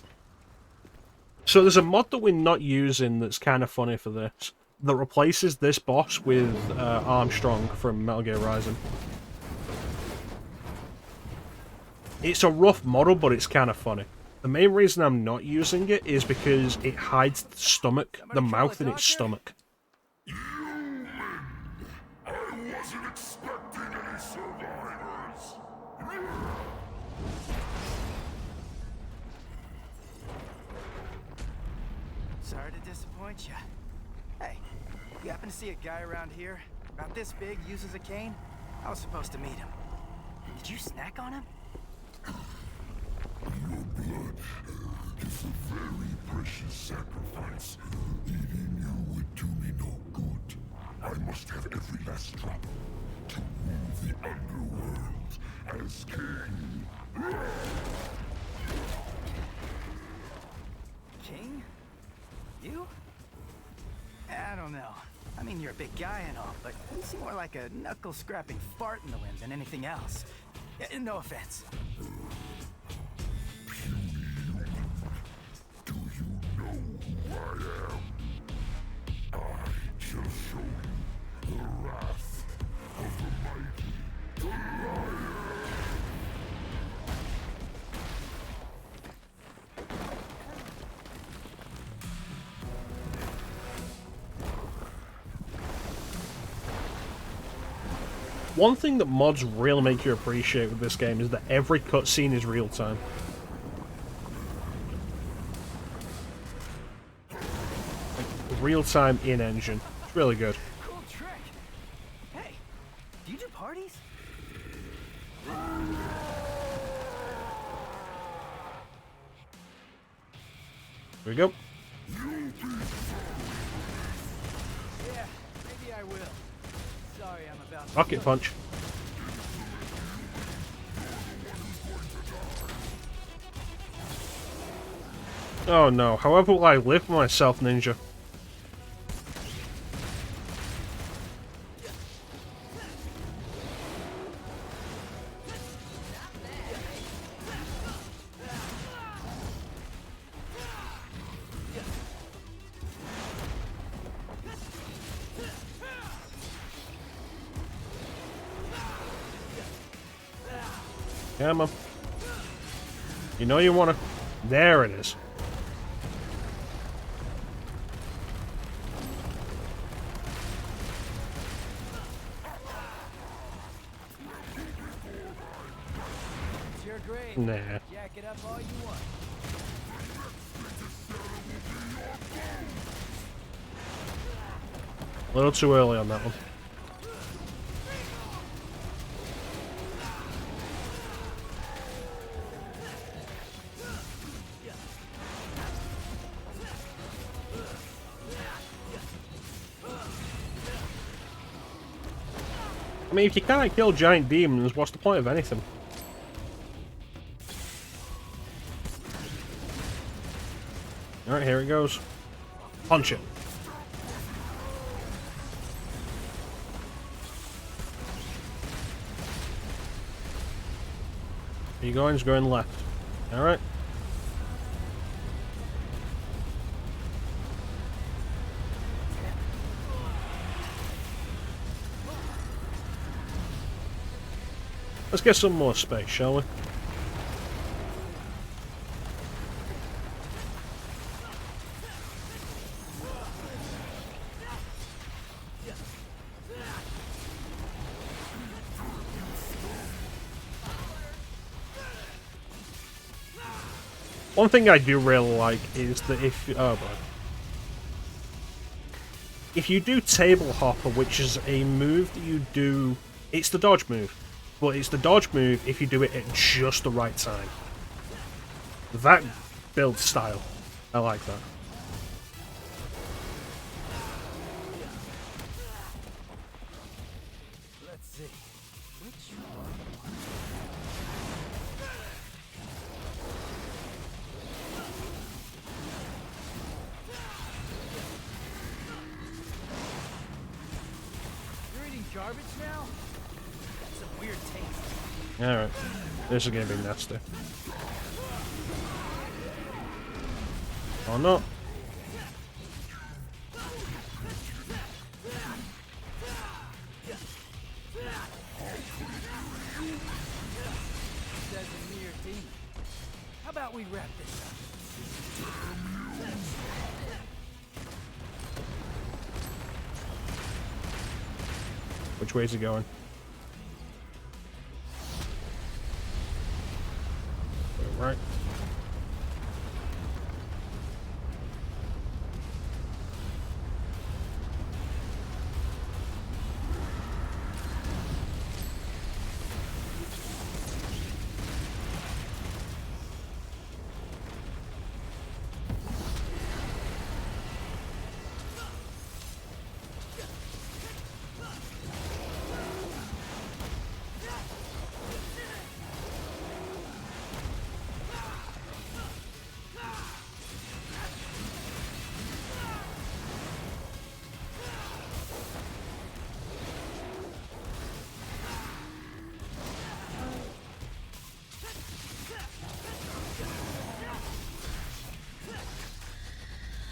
So there's a mod that we're not using that's kind of funny for this, that replaces this boss with Armstrong from Metal Gear Rising. It's a rough model, but it's kind of funny. The main reason I'm not using it is because it hides the stomach, the mouth in its stomach. I wasn't expecting any survivors. Sorry to disappoint you. Hey, you happen to see a guy around here? About this big, uses a cane? I was supposed to meet him. Did you snack on him? Your blood is a very precious sacrifice. Eating you would do me no good. I must have every last drop to rule the underworld as king. King? You? I don't know. I mean, you're a big guy and all, but you seem more like a knuckle-scrapping fart in the wind than anything else. No offense. Do you know who I am? I shall show you the wrath of the mighty Goliath. One thing that mods really make you appreciate with this game is that every cutscene is real time. Like, real time in engine. It's really good. Cool trick. Hey, do you do parties? Here we go. Yeah, maybe I will. Sorry, I'm about to... Rocket punch. Oh no, however will I live for myself, ninja? Come on. You know you wanna... There it is. It's your grade. Nah. Jack it up all you want. A little too early on that one. I mean, if you can't kill giant demons, what's the point of anything? Alright, here it goes. Punch it. Are you going? It's going left. Alright. Let's get some more space, shall we? One thing I do really like is that if you do table hopper, which is a move that you do, it's the dodge move, but it's the dodge move if you do it at just the right time. That builds style. I like that. Let's see. Which You're eating garbage now? That's a weird taste. Alright. This is gonna be nasty. Oh no. Says a mere demon. How about we wrap this up? Which way is it going? Right.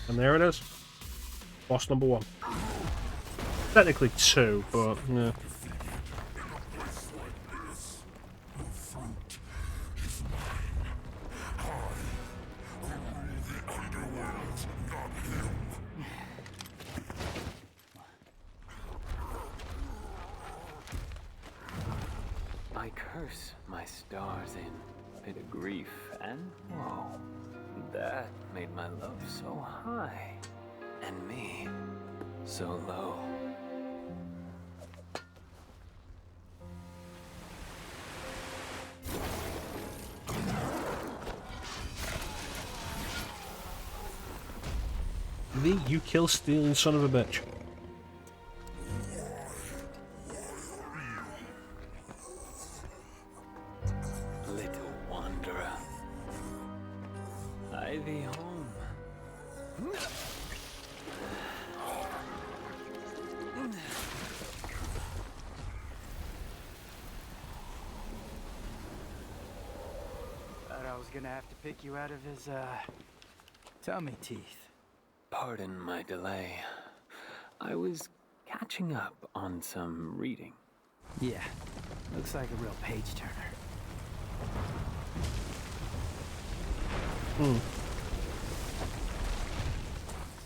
And there it is. Boss number 1. Technically 2, but yeah. I curse my stars in bit of grief and woe. That made my love so high, and me so low. Me, you kill stealing son of a bitch. Little wanderer, hie thee home. Thought I was gonna have to pick you out of his, tummy teeth. Pardon my delay. I was catching up on some reading. Yeah, looks like a real page-turner.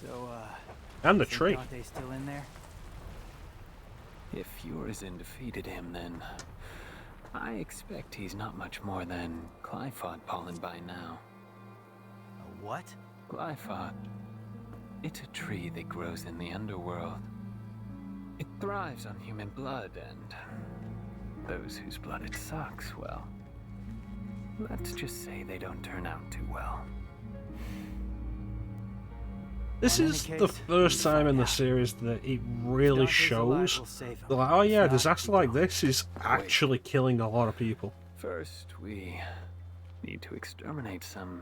So, And the think tree. Dante's still in there? If Urizen defeated him, then I expect he's not much more than Glyphod pollen by now. A what? Glyphod. It's a tree that grows in the underworld. It thrives on human blood, and those whose blood it sucks, well, let's just say they don't turn out too well. This In any is the case, first we time in find the out. series that it really Dante's alive, shows we'll save him. that, like, oh yeah, a If not, disaster we like don't. this is actually killing a lot of people. First, we need to exterminate some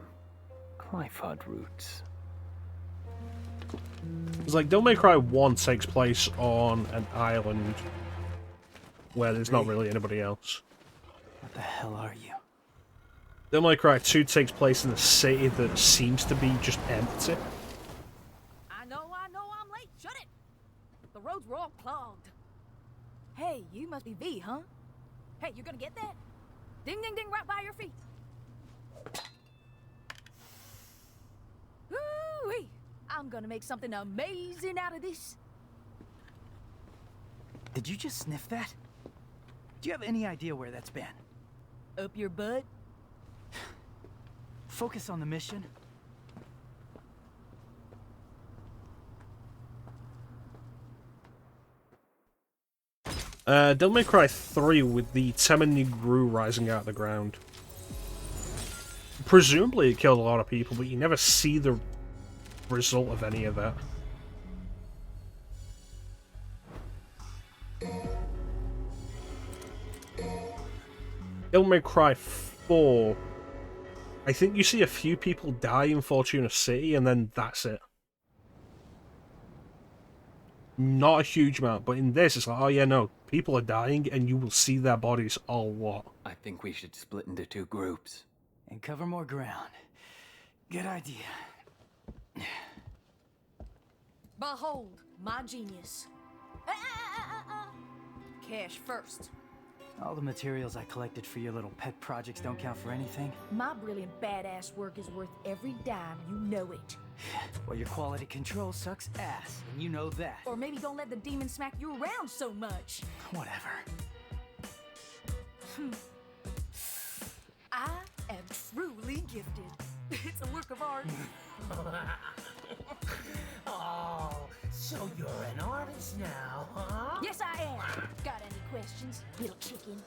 Glyphod roots. It's like Devil May Cry 1 takes place on an island where there's not really anybody else. What the hell are you? Devil May Cry 2 takes place in a city that seems to be just empty. I know I'm late. Shut it! The roads were all clogged. Hey, you must be V, huh? Hey, you gonna get that? Ding, ding, ding, right by your feet. Woo-wee! I'm gonna make something amazing out of this. Did you just sniff that? Do you have any idea where that's been? Up your butt? Focus on the mission. Devil May Cry 3 with the Temenigru rising out of the ground. Presumably it killed a lot of people, but you never see the result of any of that. Devil May Cry 4, I think you see a few people die in Fortuna City, and then that's it. Not a huge amount, but in this, it's like, oh yeah, no, people are dying, and you will see their bodies a lot. I think we should split into 2 groups. And cover more ground. Good idea. Behold, my genius. Cash first. All the materials I collected for your little pet projects don't count for anything. My brilliant badass work is worth every dime, you know it. Well, your quality control sucks ass, and you know that. Or maybe don't let the demon smack you around so much. Whatever. I am truly gifted. It's a work of art. Oh, so you're an artist now, huh? Yes, I am. Got any questions, little chicken?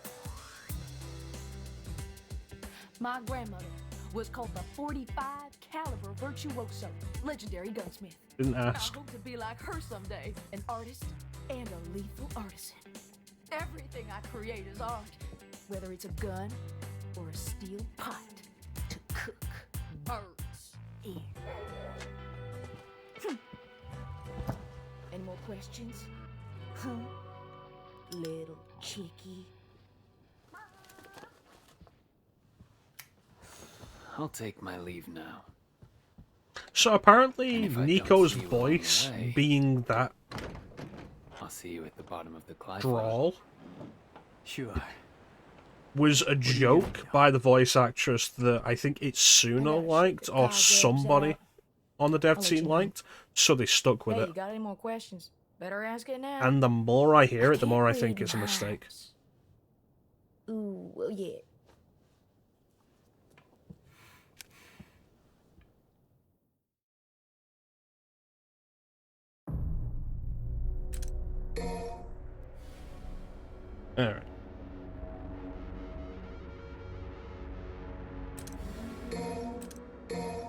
My grandmother was called the 45 caliber virtuoso, legendary gunsmith. Didn't I ask. hope to be like her someday, an artist and a lethal artisan. Everything I create is art, whether it's a gun or a steel pot to cook birds in. Any more questions? Huh? Little chickie. I'll take my leave now. So apparently If I don't Nico's see you along the voice way- being that I'll see you at the bottom of the Clyde. drawl Sure. was a joke by the voice actress that I think Itsuno liked, or somebody on the dev I'll let team you know. liked, so they stuck with Hey, it. you got any more questions? Better ask it now. And the more I hear it, the more I can't think read it's a mistake. minds. Ooh, well, yeah. Alright.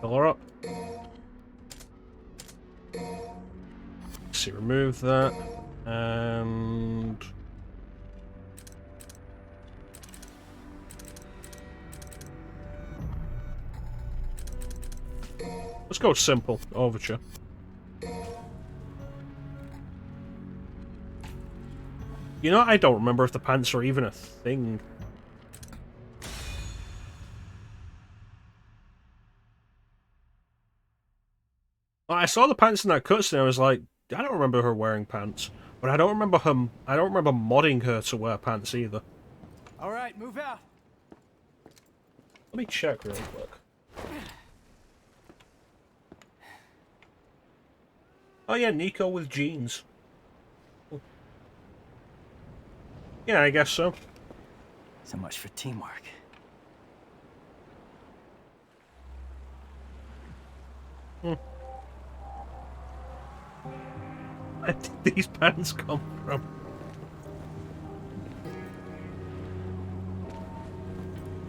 Fill her up. See, remove that. And... let's go simple. Overture. You know, I don't remember if the pants are even a thing. I saw the pants in that cutscene, I was like, I don't remember her wearing pants. But I don't remember modding her to wear pants either. All right, move out. Let me check real quick. Oh yeah, Nico with jeans. Yeah, I guess so. So much for teamwork. Where did these pants come from?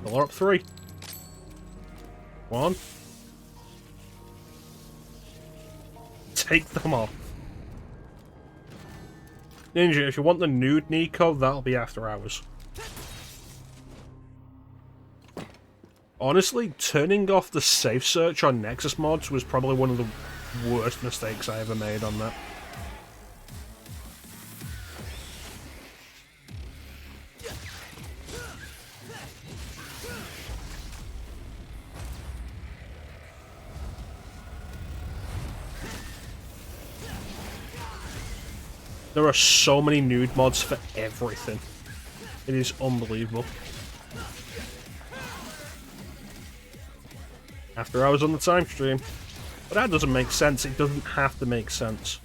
Fill her up 3. 1. Take them off. Ninja, if you want the nude Nico, that'll be after hours. Honestly, turning off the safe search on Nexus mods was probably one of the worst mistakes I ever made on that. There are so many nude mods for everything. It is unbelievable. After hours on the time stream. But that doesn't make sense. It doesn't have to make sense.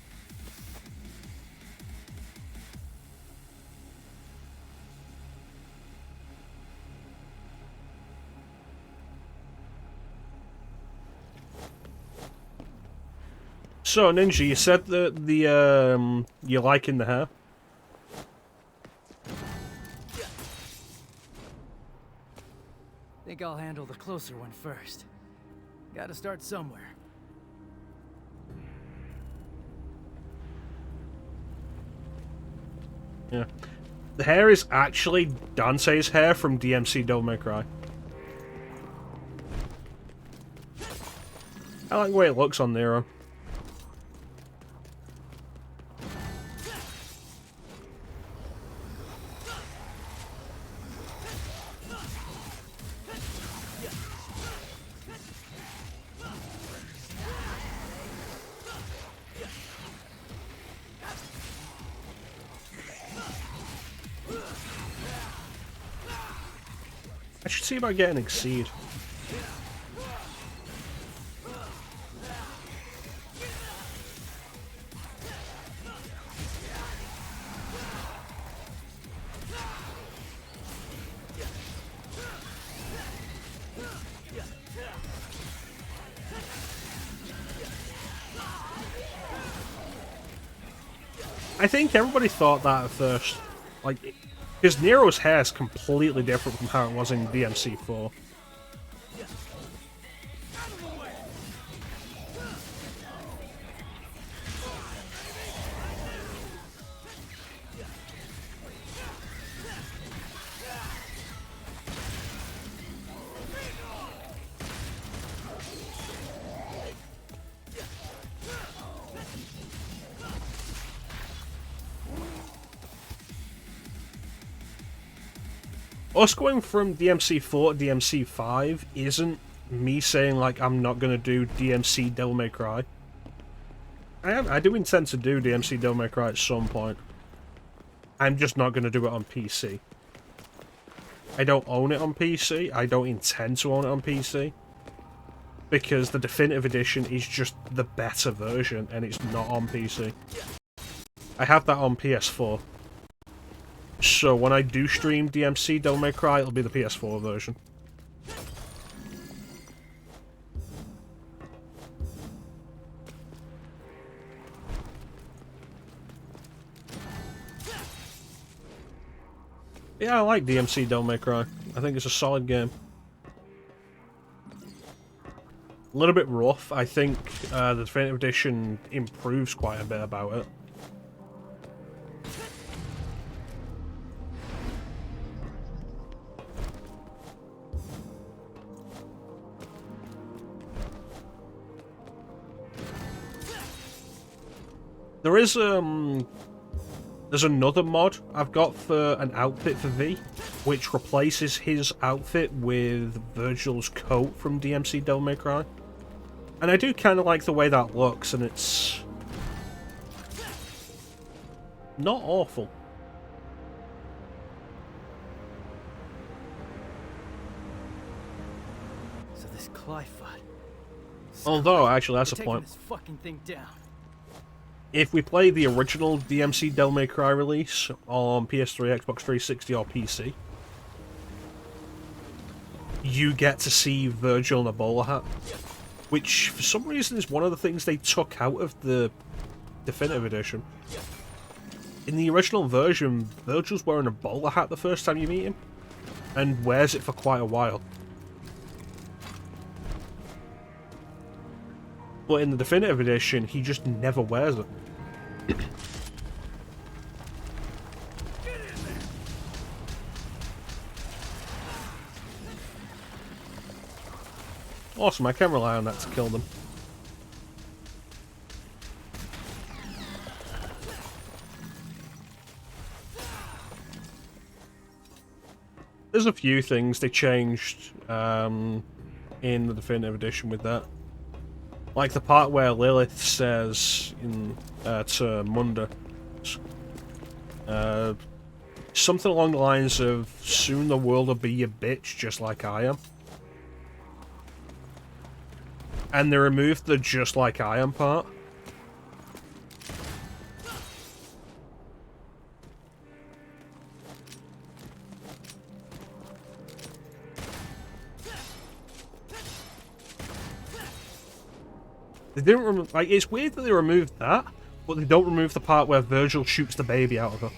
So, Ninja, you said that you're liking the hair? Think I'll handle the closer one first. Gotta start somewhere. Yeah. The hair is actually Dante's hair from DMC Devil May Cry. I like the way it looks on Nero. I should see about getting Exceed. I think everybody thought that at first. Like, because Nero's hair is completely different from how it was in DMC4. Us going from DMC4 to DMC5 isn't me saying, like, I'm not going to do DMC Devil May Cry. I do intend to do DMC Devil May Cry at some point. I'm just not going to do it on PC. I don't own it on PC. I don't intend to own it on PC. Because the Definitive Edition is just the better version, and it's not on PC. I have that on PS4. So when I do stream DMC Devil May Cry, it'll be the PS4 version. Yeah, I like DMC Devil May Cry. I think it's a solid game. A little bit rough. I think the Definitive Edition improves quite a bit about it. There is, there's another mod I've got for an outfit for V, which replaces his outfit with Virgil's coat from DMC Devil May Cry. And I do kind of like the way that looks, and it's not awful. So this Clifod. Although, actually, that's a point. This fucking thing down. If we play the original DMC Devil May Cry release on PS3, Xbox 360, or PC, you get to see Virgil in a bowler hat, which for some reason is one of the things they took out of the Definitive Edition. In the original version, Virgil's wearing a bowler hat the first time you meet him, and wears it for quite a while. But in the Definitive Edition, he just never wears it. Awesome, I can rely on that to kill them. There's a few things they changed in the Definitive Edition with that. Like the part where Lilith says to Munda, something along the lines of, soon the world will be your bitch just like I am. And they removed the just like I am part. They didn't remove, like, it's weird that they removed that, but they don't remove the part where Virgil shoots the baby out of her.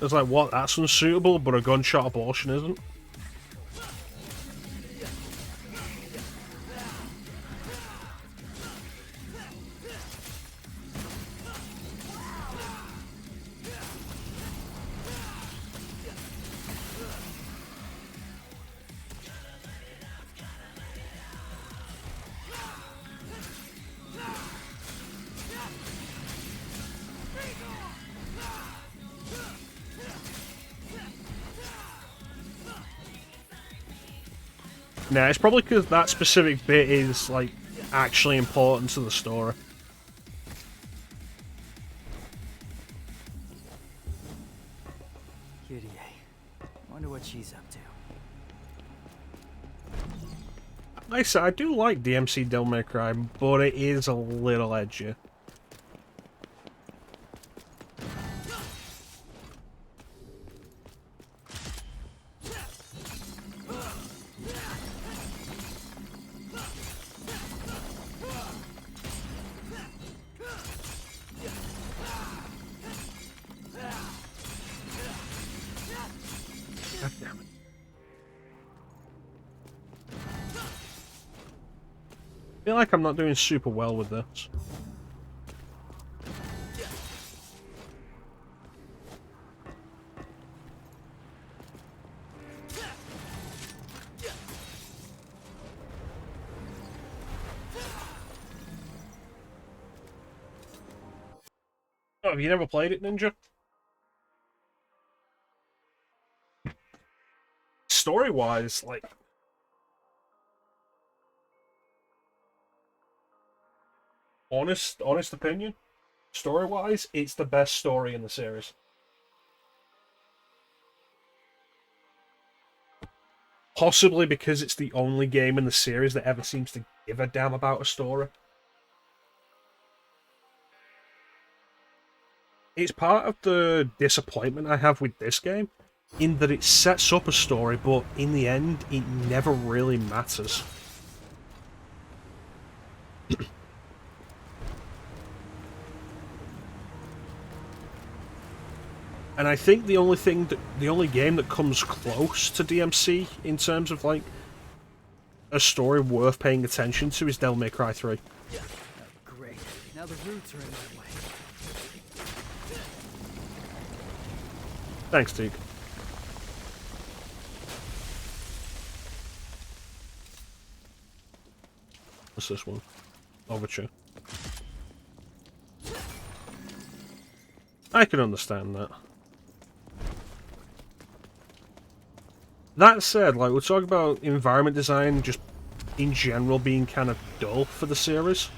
It's like, what, that's unsuitable, but a gunshot abortion isn't? Nah, it's probably because that specific bit is, like, actually important to the story. Kitty, wonder what she's up to. Like I said, I do like DMC Devil May Cry, but it is a little edgy. God damn it. I feel like I'm not doing super well with this. Oh, have you never played it, Ninja? Story-wise, like... Honest opinion, story-wise, it's the best story in the series. Possibly because it's the only game in the series that ever seems to give a damn about a story. It's part of the disappointment I have with this game, in that it sets up a story, but in the end, it never really matters. And I think the only game that comes close to DMC in terms of, like, a story worth paying attention to is Devil May Cry 3. Oh, great. Now the roots are in my way. Thanks, Teague. What's this one? Overture. I can understand that. That said, like, we're talking about environment design just in general being kind of dull for the series.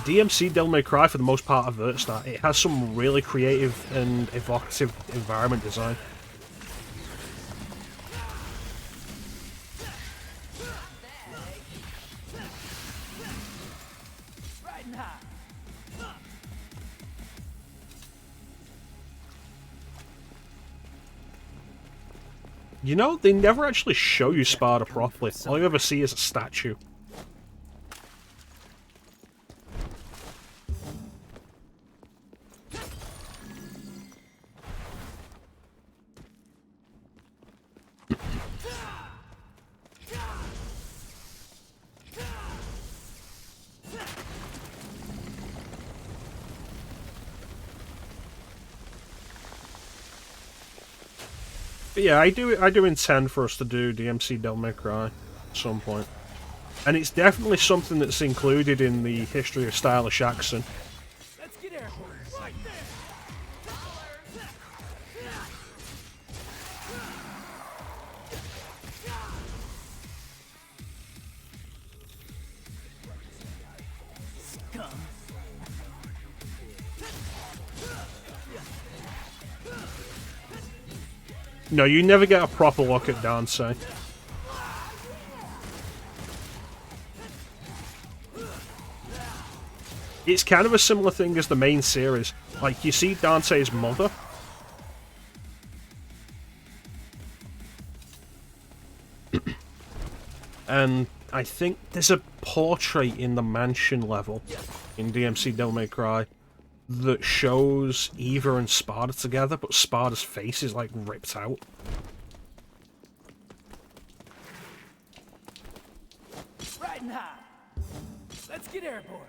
DMC Devil May Cry, for the most part, averts that. It has some really creative and evocative environment design. You know, they never actually show you Sparta properly. All you ever see is a statue. But yeah, I do intend for us to do DMC Devil May Cry at some point. And it's definitely something that's included in the history of stylish action. Let's get airborne. Right there. Scum. No, you never get a proper look at Dansei. It's kind of a similar thing as the main series. Like, you see Dansei's mother. And I think there's a portrait in the mansion level in DMC Devil May Cry that shows Eva and Sparda together, but Sparda's face is, like, ripped out. Riding high. Let's get airborne.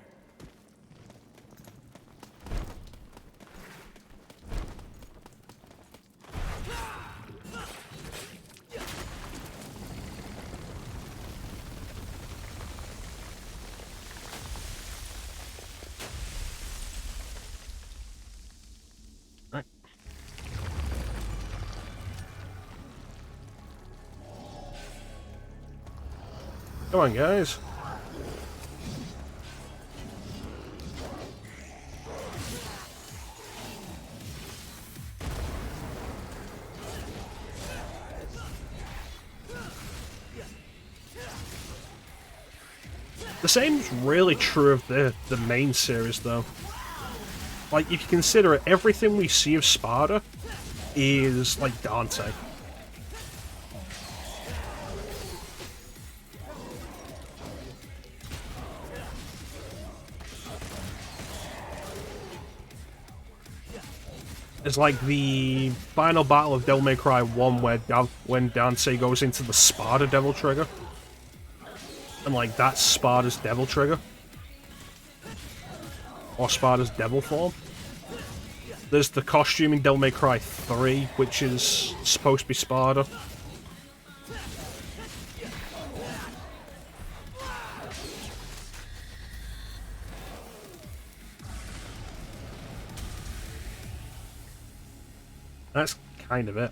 Right. Come on, guys. The same's really true of the main series, though. Like, if you consider it, everything we see of Sparda is, like, Dante. It's like the final battle of Devil May Cry 1 where when Dante goes into the Sparda Devil Trigger. And, like, that's Sparda's Devil Trigger. Or Sparda's Devil form. There's the costume in Devil May Cry 3, which is supposed to be Sparda. That's kind of it.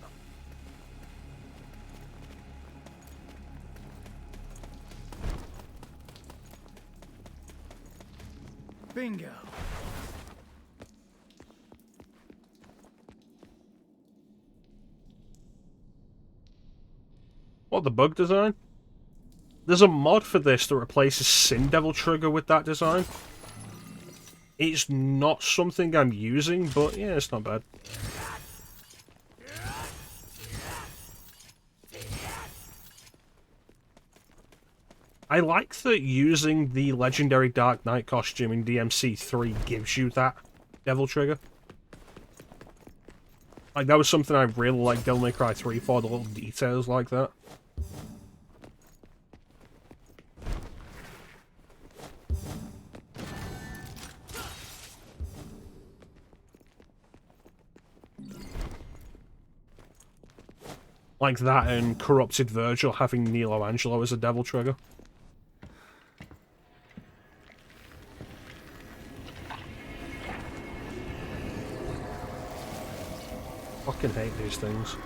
Bingo. What, the bug design? There's a mod for this that replaces Sin Devil Trigger with that design. It's not something I'm using, but yeah, it's not bad. I like that using the legendary Dark Knight costume in DMC 3 gives you that Devil Trigger. Like, that was something I really liked Devil May Cry 3 for, the little details like that. Like that and Corrupted Virgil having Nilo Angelo as a Devil Trigger. Fucking hate these things.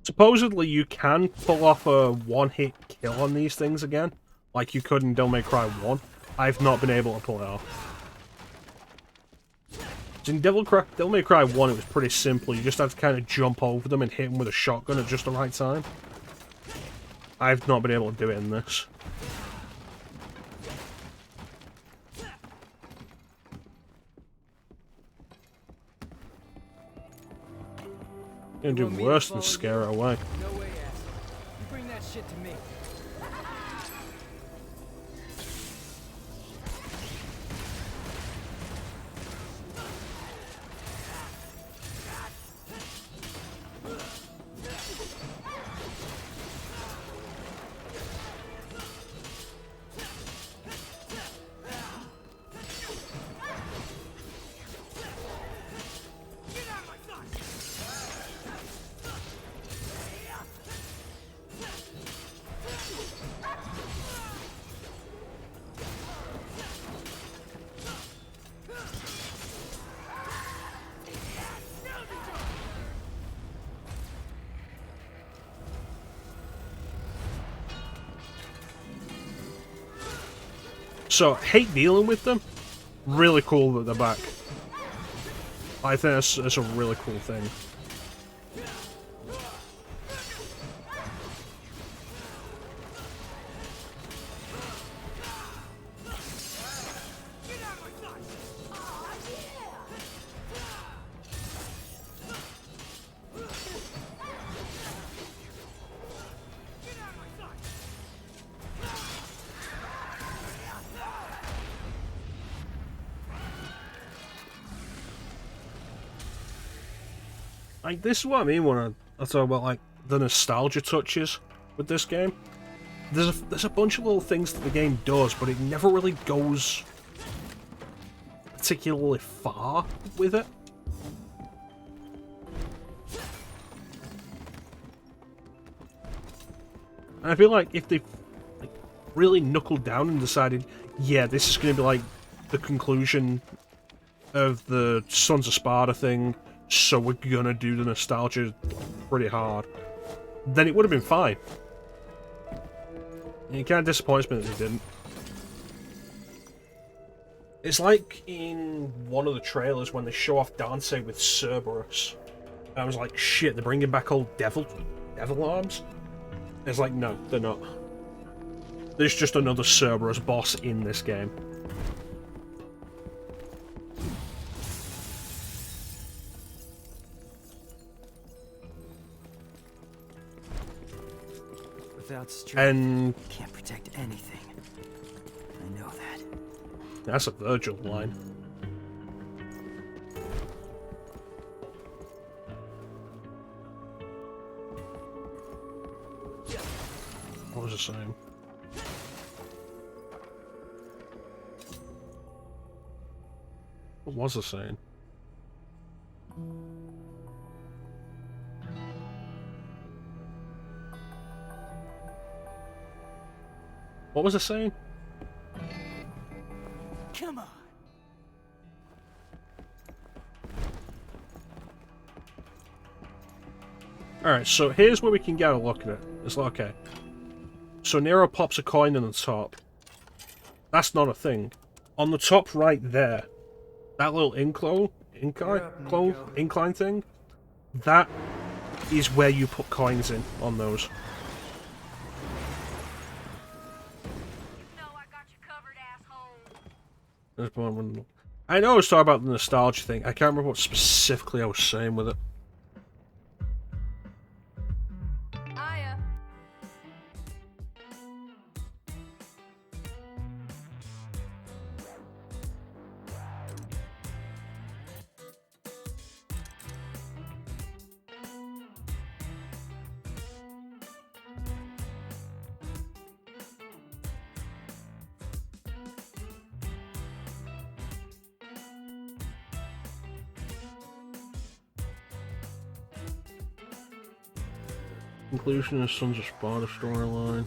Supposedly you can pull off a one-hit kill on these things again, like you could in Devil May Cry 1. I've not been able to pull it off. In Devil May Cry 1 it was pretty simple, you just had to kind of jump over them and hit them with a shotgun at just the right time. I've not been able to do it in this. Gonna do worse than scare her away. No way, ass. You bring that shit to me. So, hate dealing with them. Really cool that they're back. I think that's a really cool thing. Like, this is what I mean when I talk about, like, the nostalgia touches with this game. There's a bunch of little things that the game does, but it never really goes particularly far with it. And I feel like if they like, really knuckled down and decided, yeah, this is going to be like the conclusion of the Sons of Sparta thing, so we're gonna do the nostalgia pretty hard, then it would have been fine. It kind of disappoints me that they didn't. It's like in one of the trailers when they show off Dante with Cerberus. I was like, shit, they're bringing back old devil arms? It's like, no, they're not. There's just another Cerberus boss in this game. Without strength, And can't protect anything. I know that. that's a Virgil line. What was it saying? What was it saying? What was it saying? Come on. Alright, so here's where we can get a look at it. It's like, okay. So Nero pops a coin in the top. That's not a thing. On the top right there, that little incline thing, that is where you put coins in on those. I know I was talking about the nostalgia thing. I can't remember what specifically I was saying with it. Conclusion of Sons of Sparta storyline.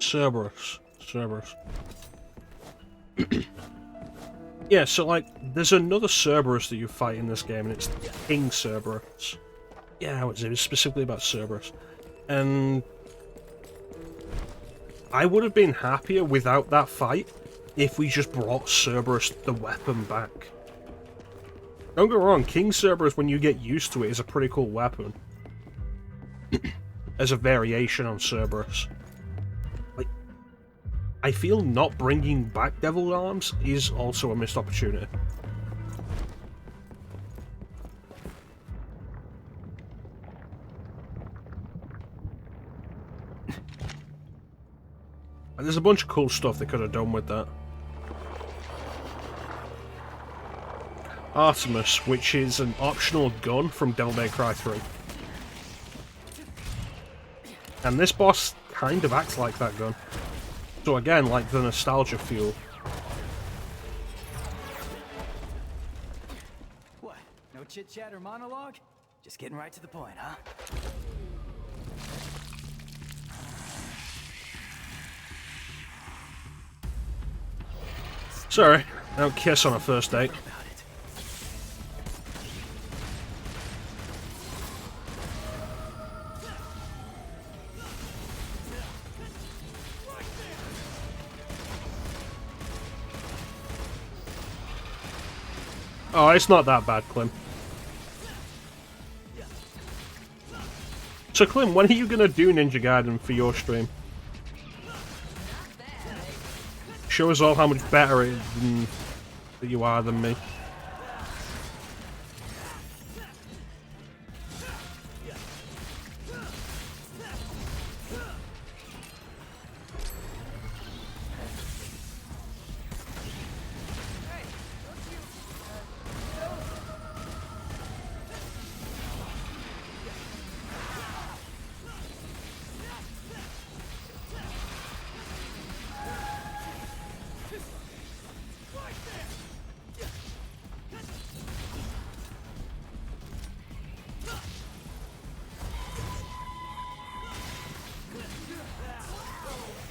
Cerberus. Cerberus. Yeah, so like, there's another Cerberus that you fight in this game, and it's King Cerberus. Yeah, it was specifically about Cerberus. And I would have been happier without that fight if we just brought Cerberus the weapon back. Don't get me wrong, King Cerberus, when you get used to it, is a pretty cool weapon. As a variation on Cerberus. Like, I feel not bringing back Devil Arms is also a missed opportunity. And there's a bunch of cool stuff they could have done with that. Artemis, which is an optional gun from Devil May Cry 3. And this boss kind of acts like that gun. So again, like the nostalgia fuel. What? No chit-chat or monologue? Just getting right to the point, huh? Sorry, don't kiss on a first date. Oh, it's not that bad, Clem. So, Clem, when are you gonna do Ninja Gaiden for your stream? Show us all how much better that you are than me.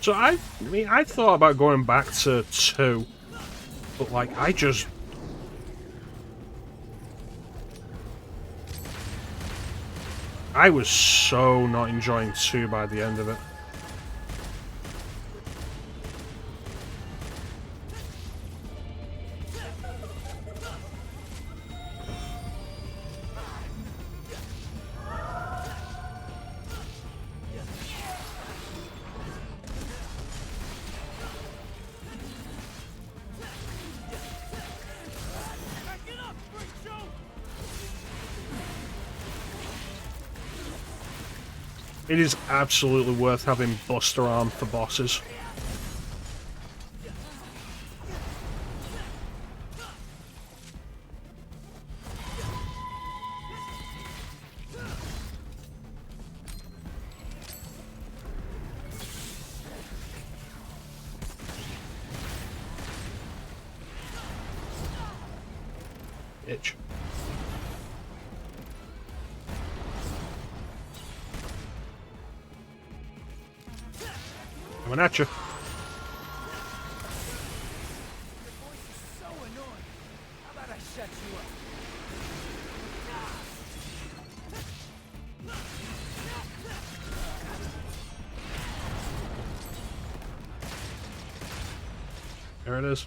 So I mean, I thought about going back to 2, but like, I was so not enjoying 2 by the end of it. It is absolutely worth having Buster Arm for bosses. Itch. Coming at you. There it is.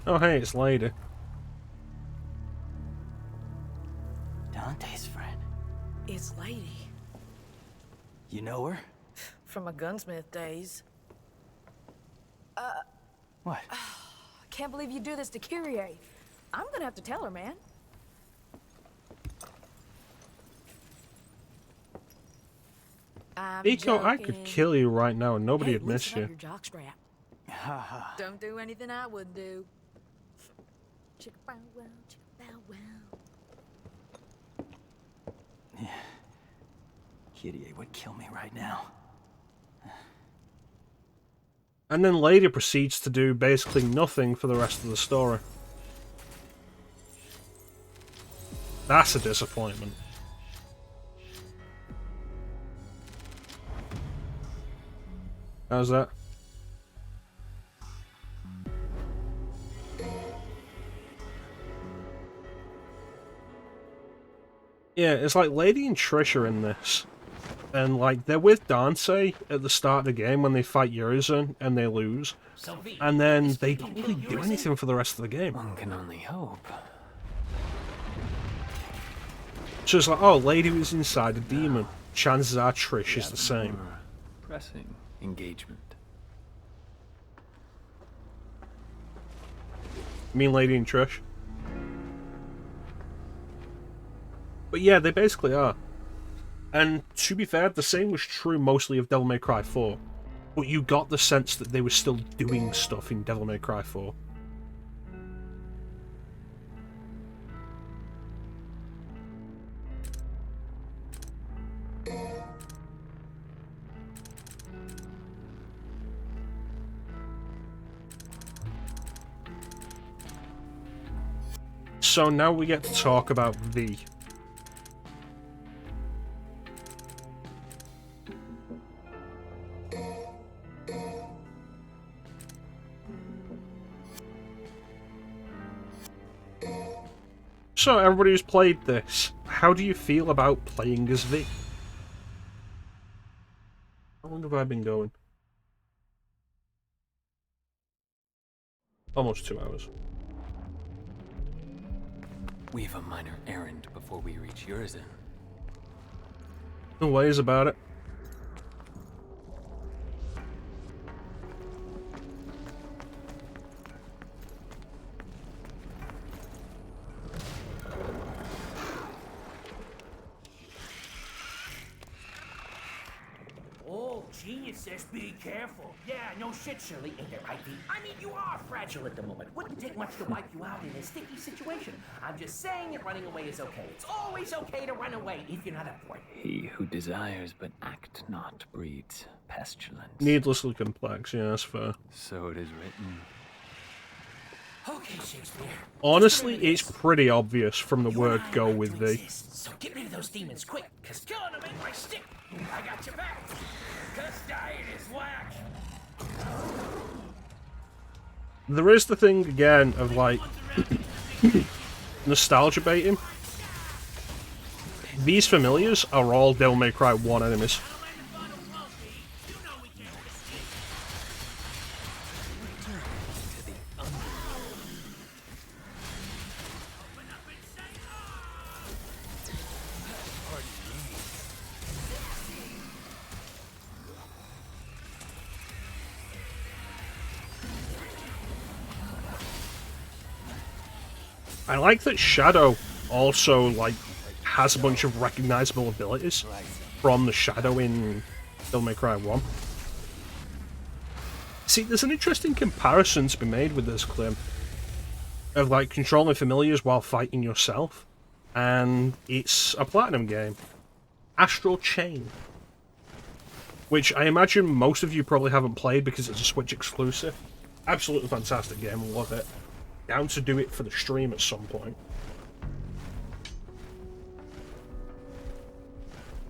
Oh hey, it's Lady. Dante's friend. It's Lady. You know her? From my gunsmith days. What? I can't believe you do this to Kyrie. I'm gonna have to tell her, man. I'm Nico, I could joking. kill you right now and nobody Hey, would miss loosen up you. your jockstrap. Don't do anything I wouldn't do. Chicka bow wow, chicka bow wow. Kitty would kill me right now. And then Lady proceeds to do basically nothing for the rest of the story. That's a disappointment. How's that? Yeah, it's like Lady and Trish are in this. And like they're with Dante at the start of the game when they fight Urizen and they lose. So V, And then this they kid don't can really kill do Urizen? anything for the rest of the game. One can only hope. So it's like, oh, Lady was inside a demon. Chances are Trish is the same. More pressing engagement. I mean Lady and Trish. But yeah, they basically are. And to be fair, the same was true mostly of Devil May Cry 4. But you got the sense that they were still doing stuff in Devil May Cry 4. So now we get to talk about V. So everybody who's played this, how do you feel about playing as V? How long have I been going? Almost 2 hours. We've a minor errand before we reach Urizen. No ways about it. Oh, genius says be careful. Yeah, no shit, Shirley. Ain't that right, V? I mean, you are fragile at the moment. Wouldn't take much to wipe you out in a sticky situation. I'm just saying that running away is okay. It's always okay to run away if you're not up for it. He who desires but act not breeds pestilence. Needlessly complex, yeah, that's fair. So it is written. Okay, Shakespeare. Honestly, it's pretty obvious from the You word and I go learned with to V. exist, so get rid of those demons quick, cause killing them ain't my stick. I got your back. Cause diet is whack. There is the thing again of like nostalgia baiting. These familiars are all Devil May Cry 1 enemies. I like that Shadow also like has a bunch of recognizable abilities from the Shadow in Devil May Cry 1. See, there's an interesting comparison to be made with this clip of like controlling familiars while fighting yourself, and it's a Platinum game, Astral Chain, which I imagine most of you probably haven't played because it's a Switch exclusive. Absolutely fantastic game, love it. Down to do it for the stream at some point.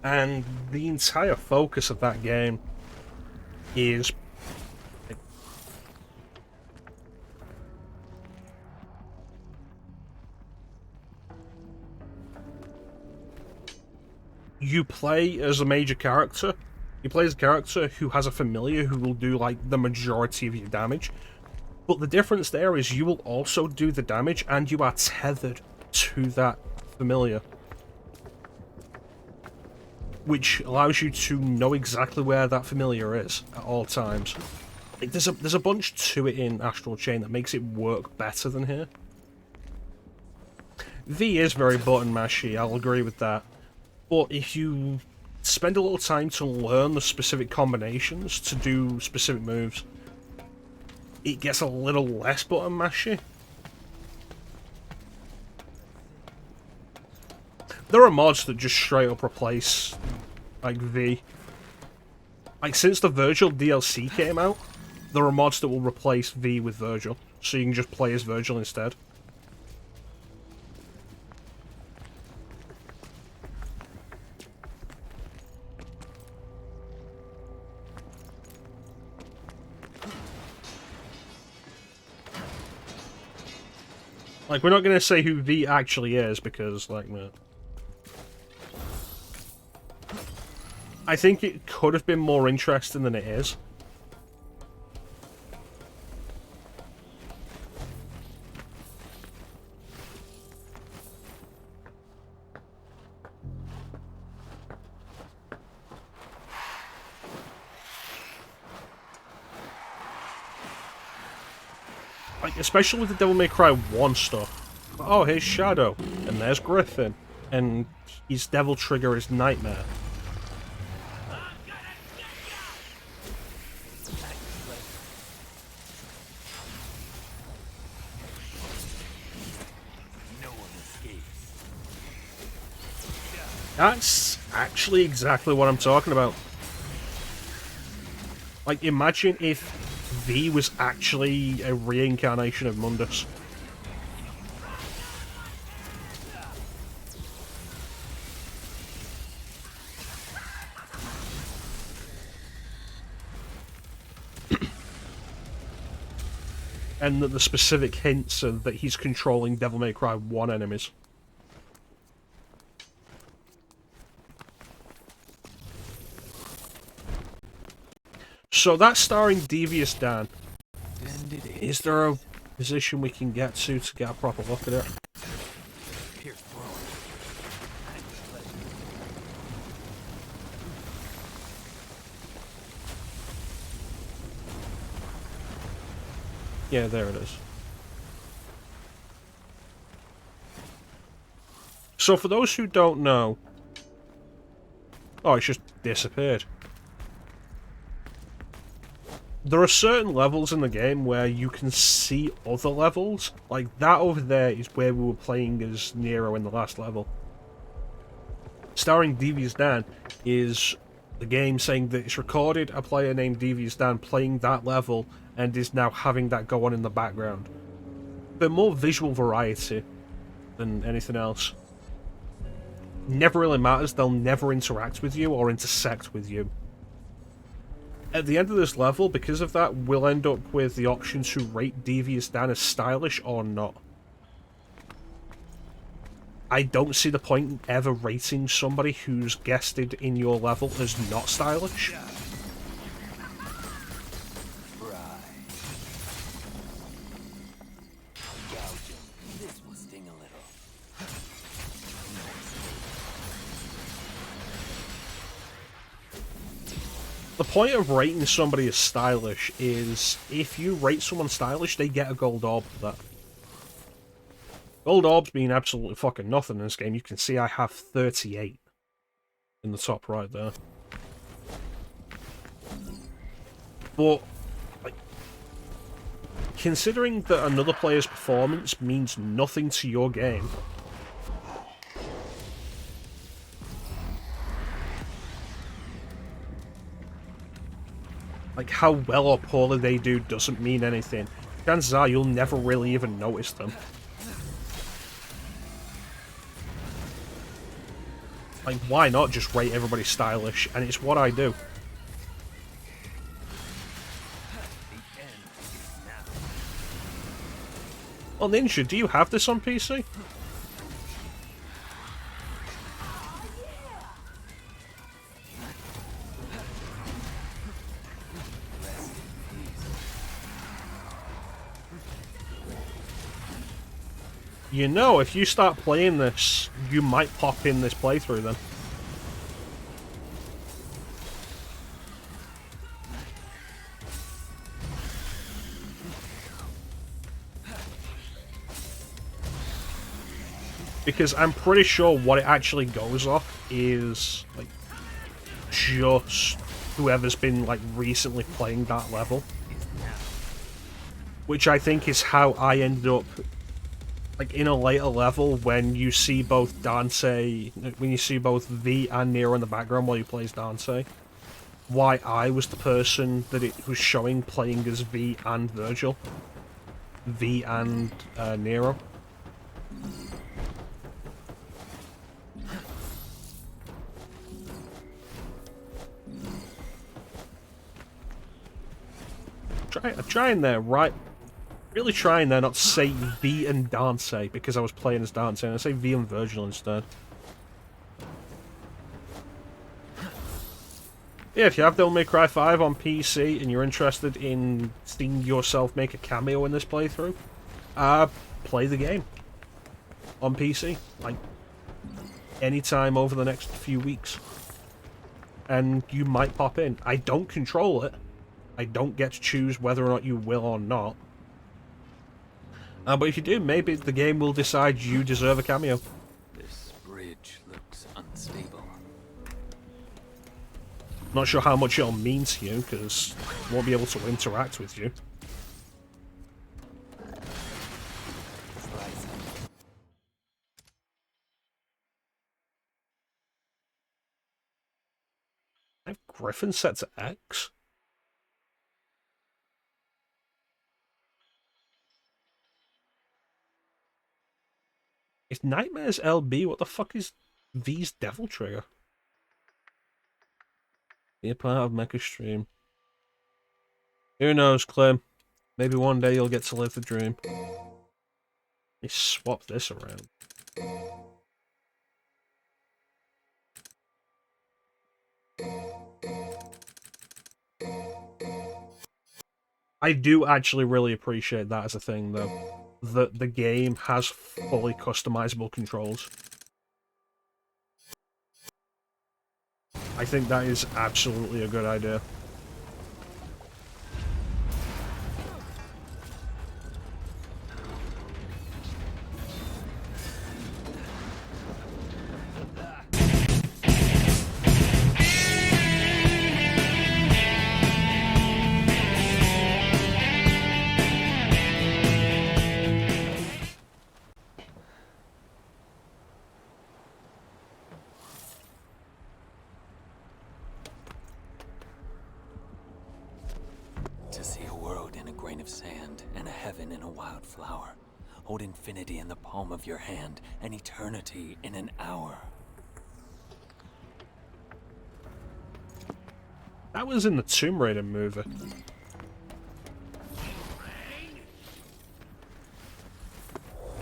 And the entire focus of that game is you play as a major character. You play as a character who has a familiar who will do like the majority of your damage. But the difference there is you will also do the damage and you are tethered to that familiar, which allows you to know exactly where that familiar is at all times. Like, there's a bunch to it in Astral Chain that makes it work better than here. V is very button mashy, I'll agree with that. But if you spend a little time to learn the specific combinations to do specific moves, it gets a little less button mashy. There are mods that just straight up replace, like, V. Like, since the Virgil DLC came out, there are mods that will replace V with Virgil, so you can just play as Virgil instead. Like, we're not going to say who V actually is, because, like, man. I think it could have been more interesting than it is. Like, especially with the Devil May Cry 1 stuff. Oh, here's Shadow, and there's Griffin, and his Devil Trigger is Nightmare. That's actually exactly what I'm talking about. Like, imagine if V was actually a reincarnation of Mundus. And that the specific hints are that he's controlling Devil May Cry 1 enemies. So that's starring Devious Dan. Is there a position we can get to get a proper look at it? Yeah, there it is. So for those who don't know... Oh, it's just disappeared. There are certain levels in the game where you can see other levels. Like, that over there is where we were playing as Nero in the last level. Starring Devious Dan is the game saying that it's recorded a player named Devious Dan playing that level and is now having that go on in the background. But more visual variety than anything else. Never really matters, they'll never interact with you or intersect with you. At the end of this level, because of that, we'll end up with the option to rate Devious Dan as stylish or not. I don't see the point in ever rating somebody who's guested in your level as not stylish. The point of rating somebody as stylish is, if you rate someone stylish, they get a gold orb for that. Gold orbs mean absolutely fucking nothing in this game. You can see I have 38 in the top right there. But, like, considering that another player's performance means nothing to your game, like, how well or poorly they do doesn't mean anything. Chances are you'll never really even notice them. Like, why not just rate everybody stylish? And it's what I do. Well, Ninja, do you have this on PC? You know, if you start playing this, you might pop in this playthrough then. Because I'm pretty sure what it actually goes off is, like, just whoever's been like recently playing that level. Which I think is how I ended up like in a later level when you see both V and Nero in the background while he plays Dante. Why I was the person that it was showing playing as V and Virgil. V and Nero. Trying there, right? Really trying there not to say V and Dante because I was playing as Dante, and I say V and Virgil instead. Yeah, if you have Devil May Cry 5 on PC and you're interested in seeing yourself make a cameo in this playthrough, play the game on PC, like, anytime over the next few weeks. And you might pop in. I don't control it. I don't get to choose whether or not you will or not. But if you do, maybe the game will decide you deserve a cameo. This bridge looks unstable. Not sure how much it'll mean to you, because I won't be able to interact with you. I have Griffin set to X? It's Nightmares LB. What the fuck is V's Devil Trigger? Be a part of Mecha Stream. Who knows, Clem? Maybe one day you'll get to live the dream. Let me swap this around. I do actually really appreciate that as a thing, though. That the game has fully customizable controls. I think that is absolutely a good idea. To see a world in a grain of sand and a heaven in a wild flower. Hold infinity in the palm of your hand and eternity in an hour. That was in the Tomb Raider movie.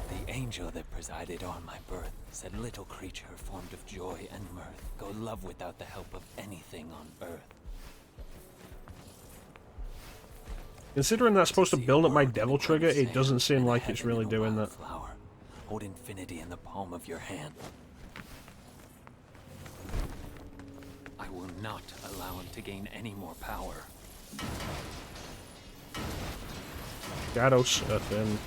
The angel that presided on my birth said, little creature formed of joy and mirth, go love without the help of anything on earth. Considering that's supposed to build up my Devil Trigger, it doesn't seem like it's really doing that. Flower. Hold infinity in the palm of your hand. I will not allow him to gain any more power. Shadow surfing.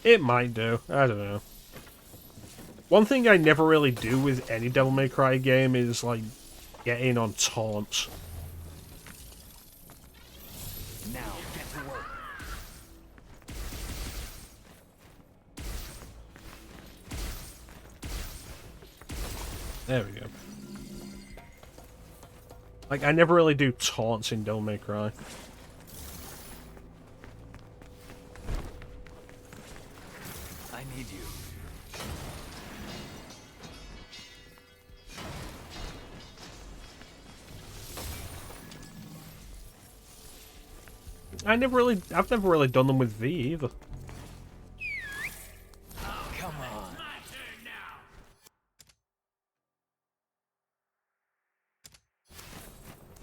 It might do. I don't know. One thing I never really do with any Devil May Cry game is, like, get in on taunts. Now, get to work. There we go. Like, I never really do taunts in Devil May Cry. I need you. I've never really done them with V either. Come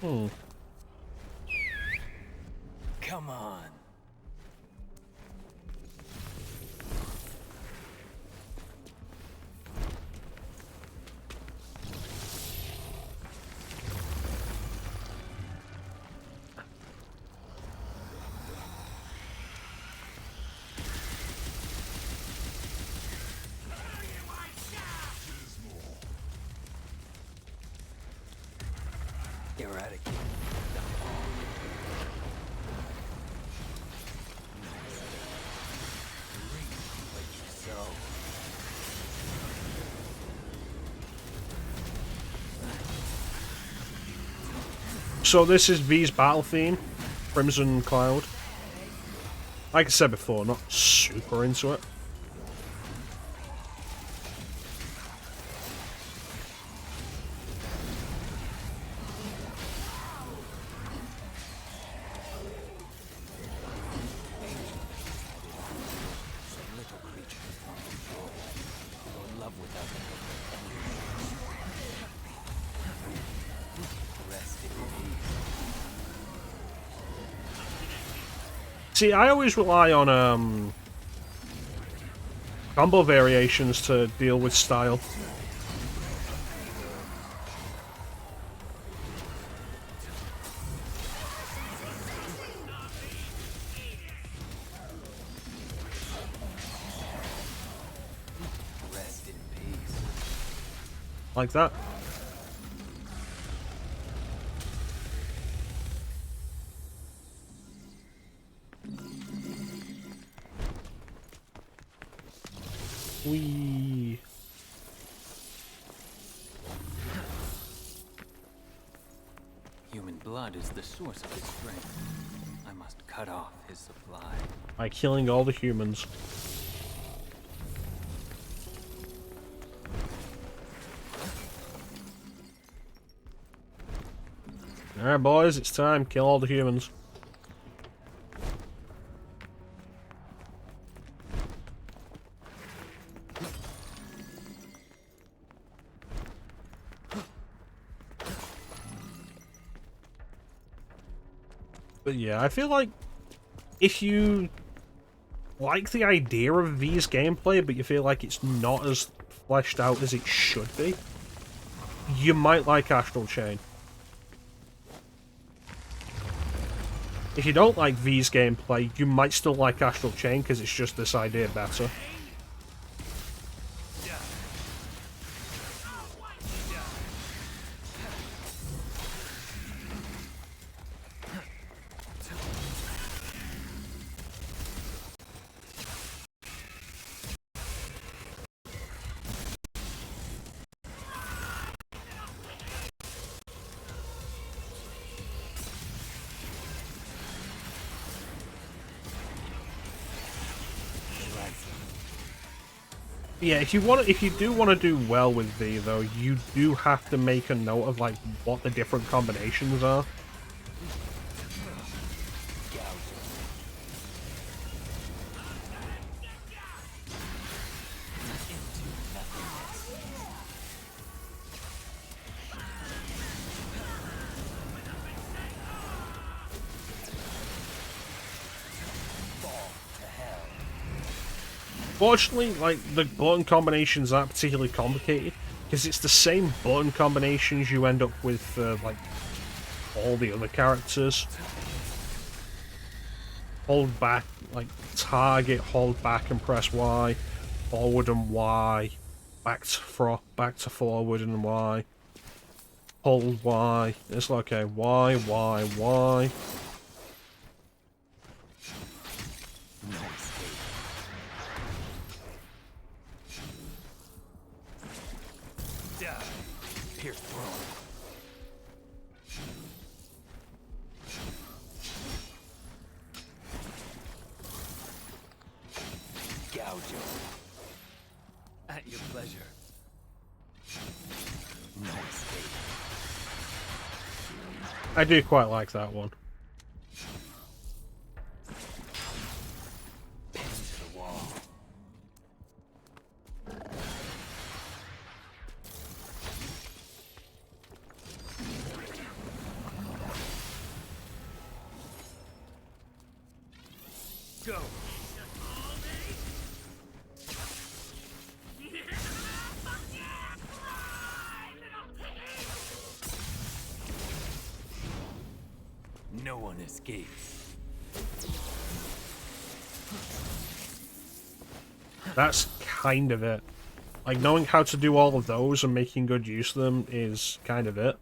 on. Come on. Eradicate them all. Reap what you sow. So this is V's battle theme, Crimson Cloud. Like I said before, not super into it. See, I always rely on combo variations to deal with style. Rest in peace. Like that. Wee. Human blood is the source of his strength. I must cut off his supply. By killing all the humans. Alright boys, it's time. Kill all the humans. But yeah, I feel like if you like the idea of V's gameplay, but you feel like it's not as fleshed out as it should be, you might like Astral Chain. If you don't like V's gameplay, you might still like Astral Chain because it's just this idea better. Yeah, if you do want to do well with V though, you do have to make a note of like what the different combinations are. Fortunately, like, the button combinations aren't particularly complicated, because it's the same button combinations you end up with for, like, all the other characters. Hold back, like, target, hold back and press Y, forward and Y, back to forward and Y, hold Y, it's like, okay, Y, Y, Y. Pierce throne. Gouge him. At your pleasure. No escape. I do quite like that one. Pin to the wall. Go. No one escapes. That's kind of it. Like, knowing how to do all of those and making good use of them is kind of it.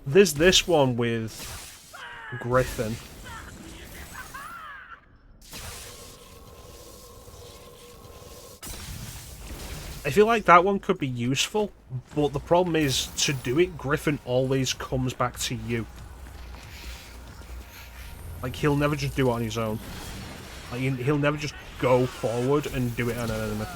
there's this one with Griffin. I feel like that one could be useful, but the problem is, to do it, Griffin always comes back to you. Like, he'll never just do it on his own. Like, he'll never just go forward and do it on an enemy.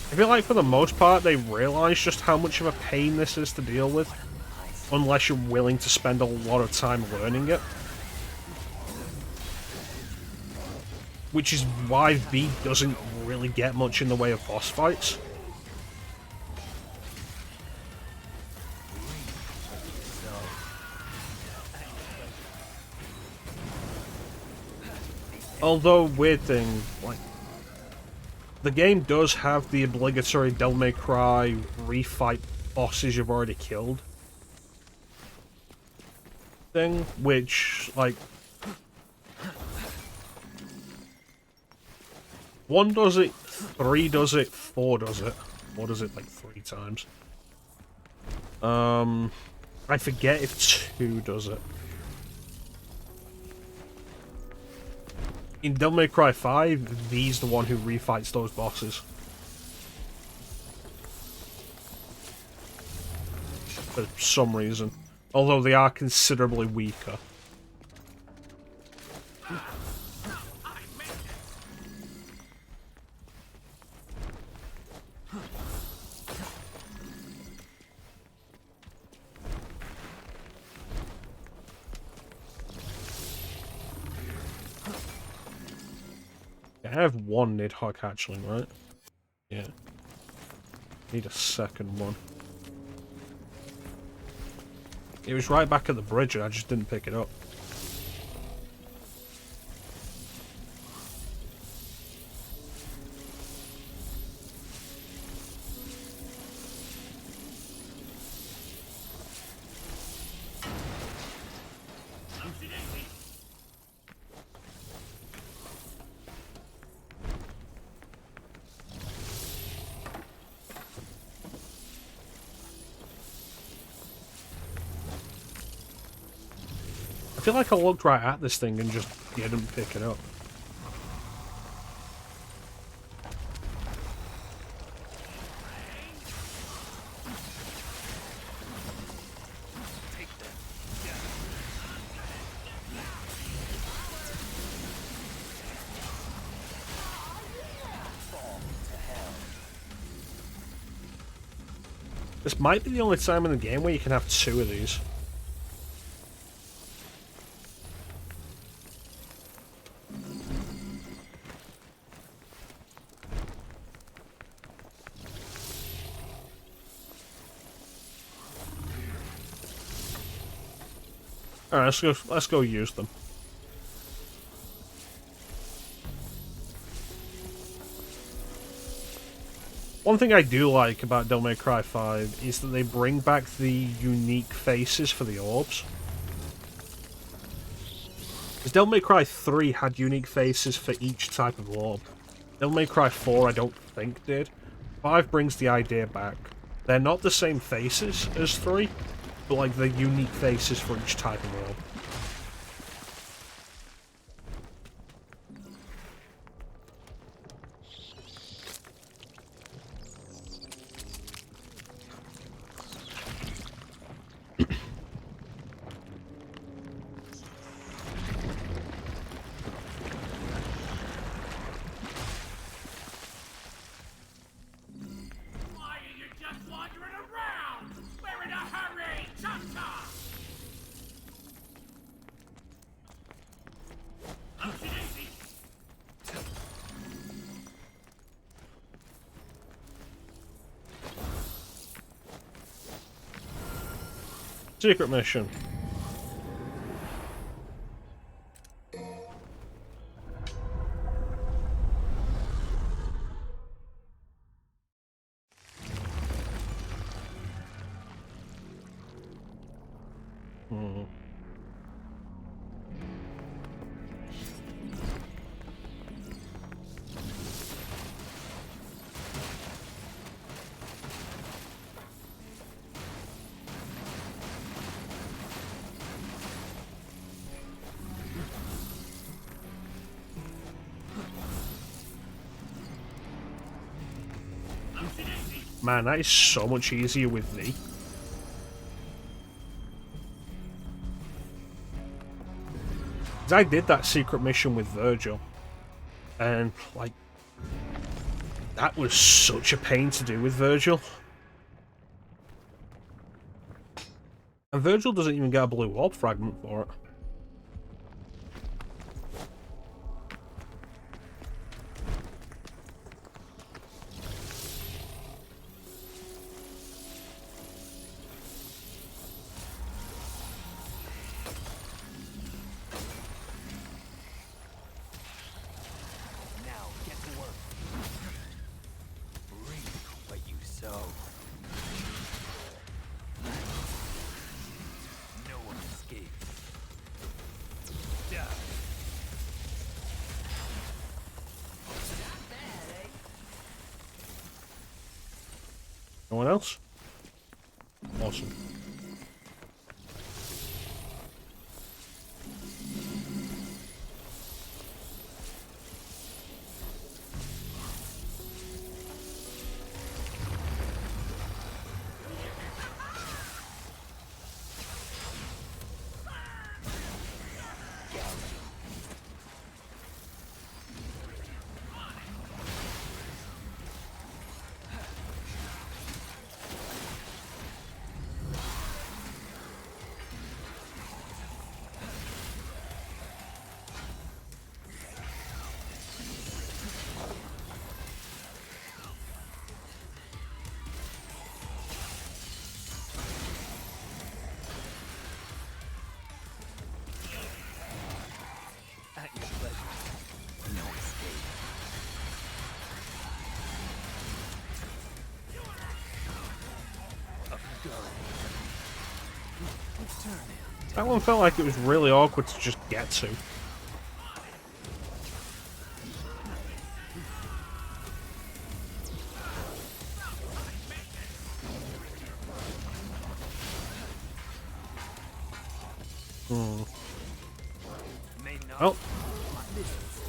I feel like for the most part they realise just how much of a pain this is to deal with, unless you're willing to spend a lot of time learning it. Which is why V doesn't really get much in the way of boss fights. Although, weird thing, like, the game does have the obligatory Devil May Cry refight bosses you've already killed thing, which, like, 1 does it, 3 does it, 4 does it. 4 does it like 3 times. I forget if 2 does it. In Devil May Cry 5, V's the one who refights those bosses. For some reason. Although they are considerably weaker. I have 1 Nidhogg hatchling, right? Yeah. Need a second one. It was right back at the bridge and I just didn't pick it up. I feel like I looked right at this thing and just didn't pick it up. This might be the only time in the game where you can have 2 of these. Alright, let's go use them. One thing I do like about Devil May Cry 5 is that they bring back the unique faces for the orbs. Because Devil May Cry 3 had unique faces for each type of orb. Devil May Cry 4 I don't think did. 5 brings the idea back. They're not the same faces as 3, but like the unique faces for each type of orb. Why are you just wandering around? We're in a hurry! Chop chop! Secret mission. Man, that is so much easier with V. I did that secret mission with Virgil, and like that was such a pain to do with Virgil. And Virgil doesn't even get a blue orb fragment for it. Now get to work. Reap what you sow. No one escapes. Die. No one else? Awesome. At your pleasure. No escape. Up you go. Let's turn it. That one felt like it was really awkward to just get to. May not Oh. my business.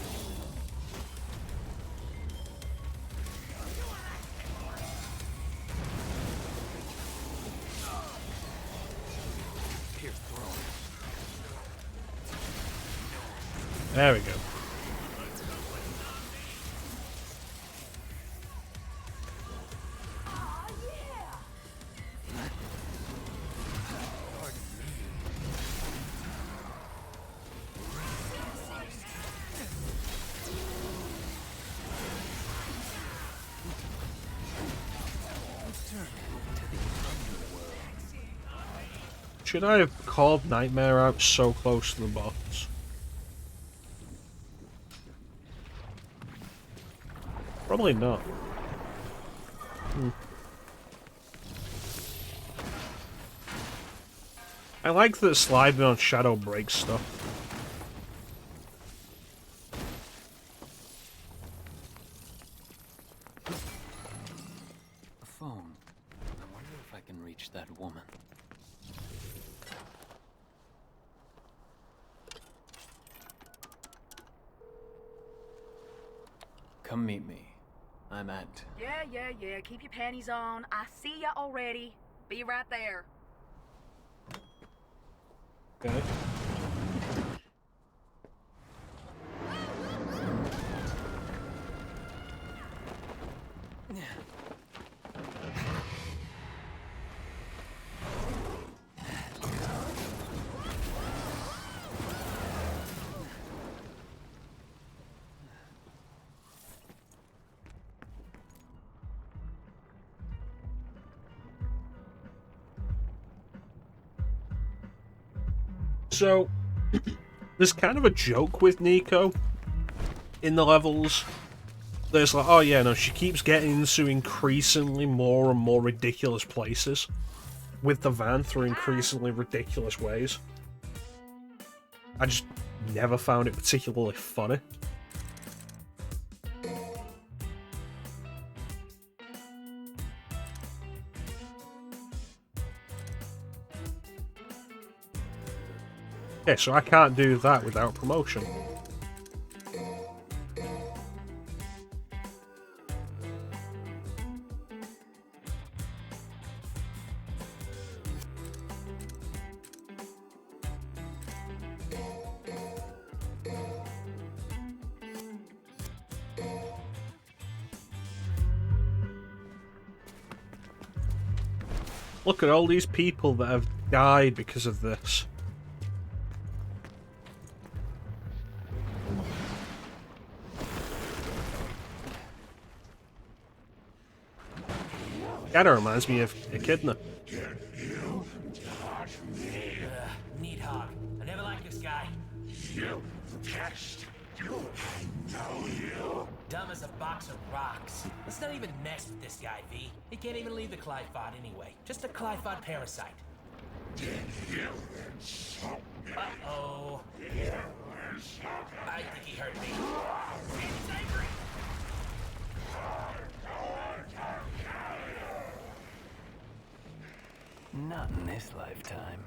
Pierce throne. There we go. Should I have called Nightmare out so close to the boss? Probably not. I like that sliding on Shadow breaks stuff. A phone. I wonder if I can reach that woman. Come meet me. I'm at... Yeah. Keep your panties on. I see ya already. Be right there. Okay. So, there's kind of a joke with Nico in the levels. There's like, oh yeah, no, she keeps getting into increasingly more and more ridiculous places with the van through increasingly ridiculous ways. I just never found it particularly funny. Okay, so I can't do that without promotion. Look at all these people that have died because of this. Kinda reminds me of Echidna. Needhog. I never liked this guy. You test. I know you. Dumb as a box of rocks. Let's not even mess with this guy, V. He can't even leave the Clyphod anyway. Just a Clyphod parasite. Did you insult me? Uh-oh. You insult me. I think he hurt me. Not in this lifetime.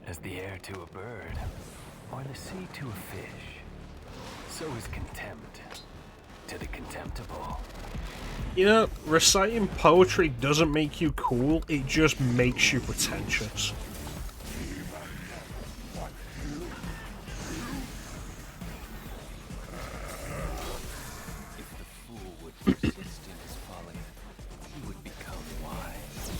As the air to a bird, or the sea to a fish, so is contempt to the contemptible. You know, reciting poetry doesn't make you cool, it just makes you pretentious. If the fool would persist in his folly, he would become wise.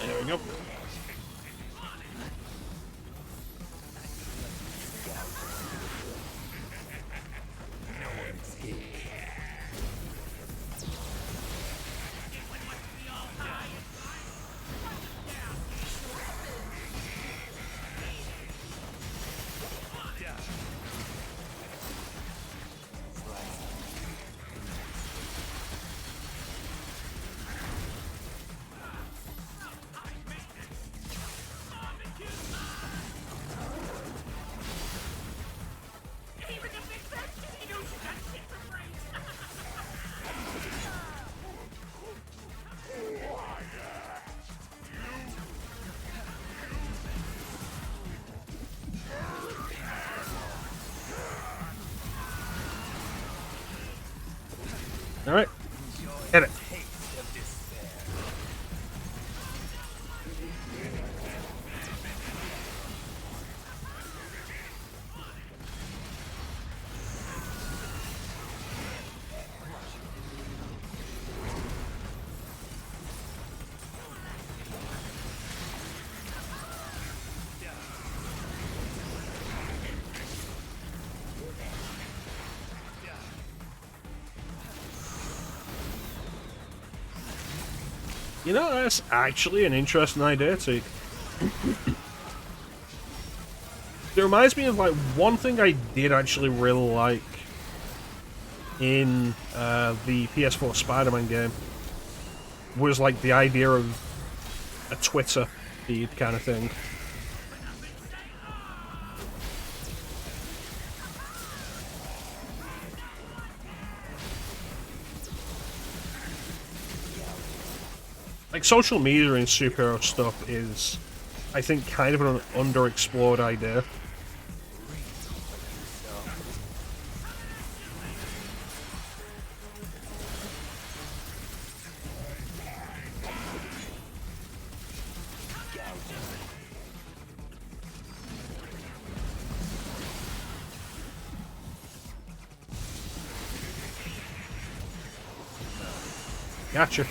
There we go. Alright. Hit it. You know, that's actually an interesting idea, Teak. It reminds me of, like, one thing I did actually really like in the PS4 Spider-Man game was, like, the idea of a Twitter feed kind of thing. Like, social media and superhero stuff is, I think, kind of an underexplored idea. Gotcha.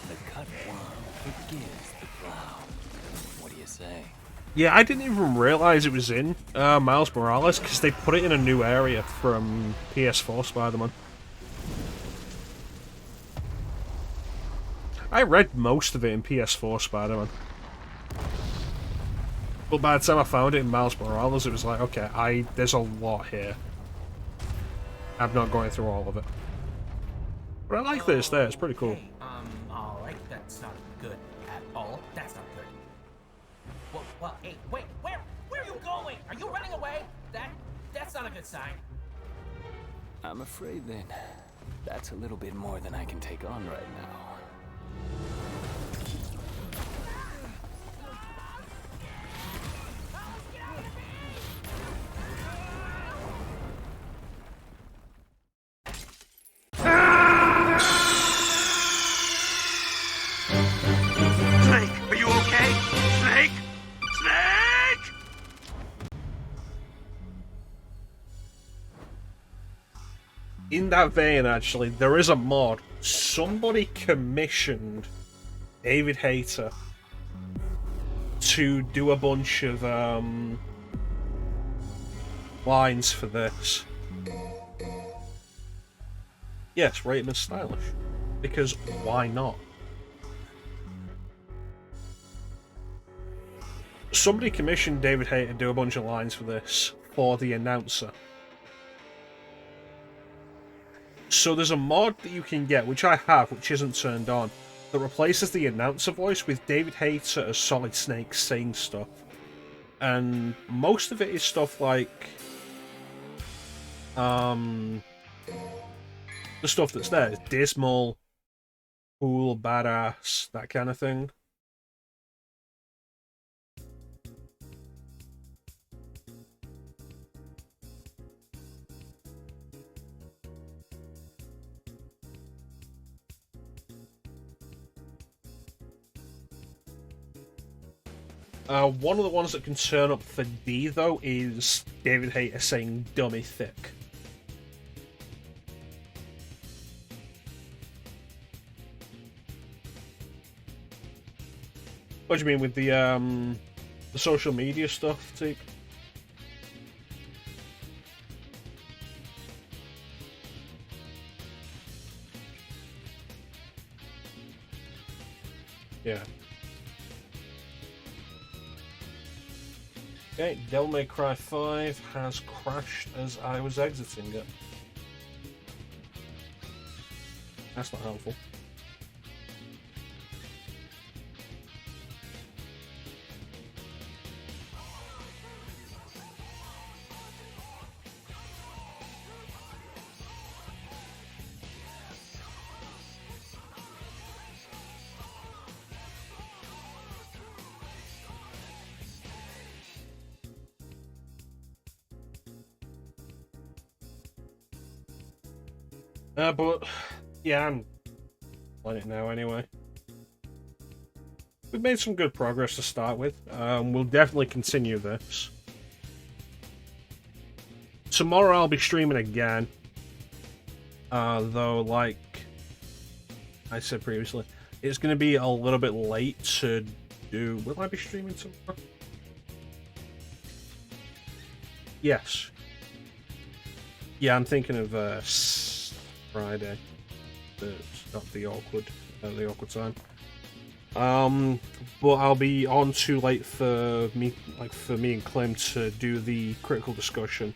The cutworm forgives the plow. What do you say? Yeah, I didn't even realize it was in Miles Morales because they put it in a new area from PS4 Spider-Man. I read most of it in PS4 Spider-Man. But by the time I found it in Miles Morales, it was like, okay, there's a lot here. I'm not going through all of it. But I like this there, it's pretty cool. Hey, alright, that's not good at all. That's not good. Well, hey, wait, where are you going? Are you running away? That's not a good sign. I'm afraid then, that's a little bit more than I can take on right now. Snake, are you okay? Snake? Snake! In that vein, actually, there is a mod. Somebody commissioned David Hayter to do a bunch of lines for this. Yes, rate him as stylish. Because why not? Somebody commissioned David Hayter to do a bunch of lines for this, for the announcer. So there's a mod that you can get, which I have, which isn't turned on, that replaces the announcer voice with David Hayter as Solid Snake saying stuff. And most of it is stuff like the stuff that's there. It's dismal, cool, badass, that kind of thing. One of the ones that can turn up for D, though, is David Hayter saying dummy thick. What do you mean with the social media stuff, Teak? Yeah. Okay, Devil May Cry 5 has crashed as I was exiting it. That's not helpful. But yeah, I'm playing it now anyway. We've made some good progress to start with. We'll definitely continue this. Tomorrow I'll be streaming again. Though, like I said previously, it's going to be a little bit late to do... Will I be streaming tomorrow? Yes. Yeah, I'm thinking of Friday. It's not the awkward time. But I'll be on too late for me and Clem to do the critical discussion.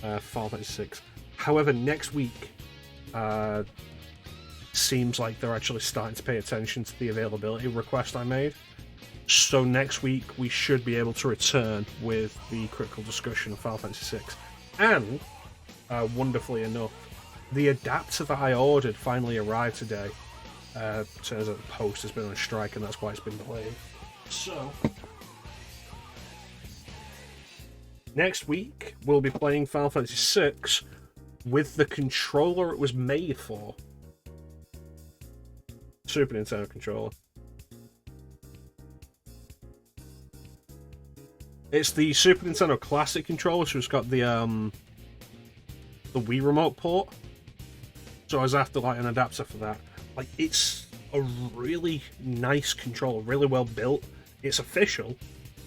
Final Fantasy VI. However, next week seems like they're actually starting to pay attention to the availability request I made. So next week we should be able to return with the critical discussion of Final Fantasy VI. And wonderfully enough, the adapter that I ordered finally arrived today. Turns out the post has been on strike and that's why it's been delayed. So, next week we'll be playing Final Fantasy VI with the controller it was made for. Super Nintendo controller. It's the Super Nintendo Classic controller, so it's got the Wii Remote port. So I was after like an adapter for that. Like, it's a really nice controller, really well built. It's official.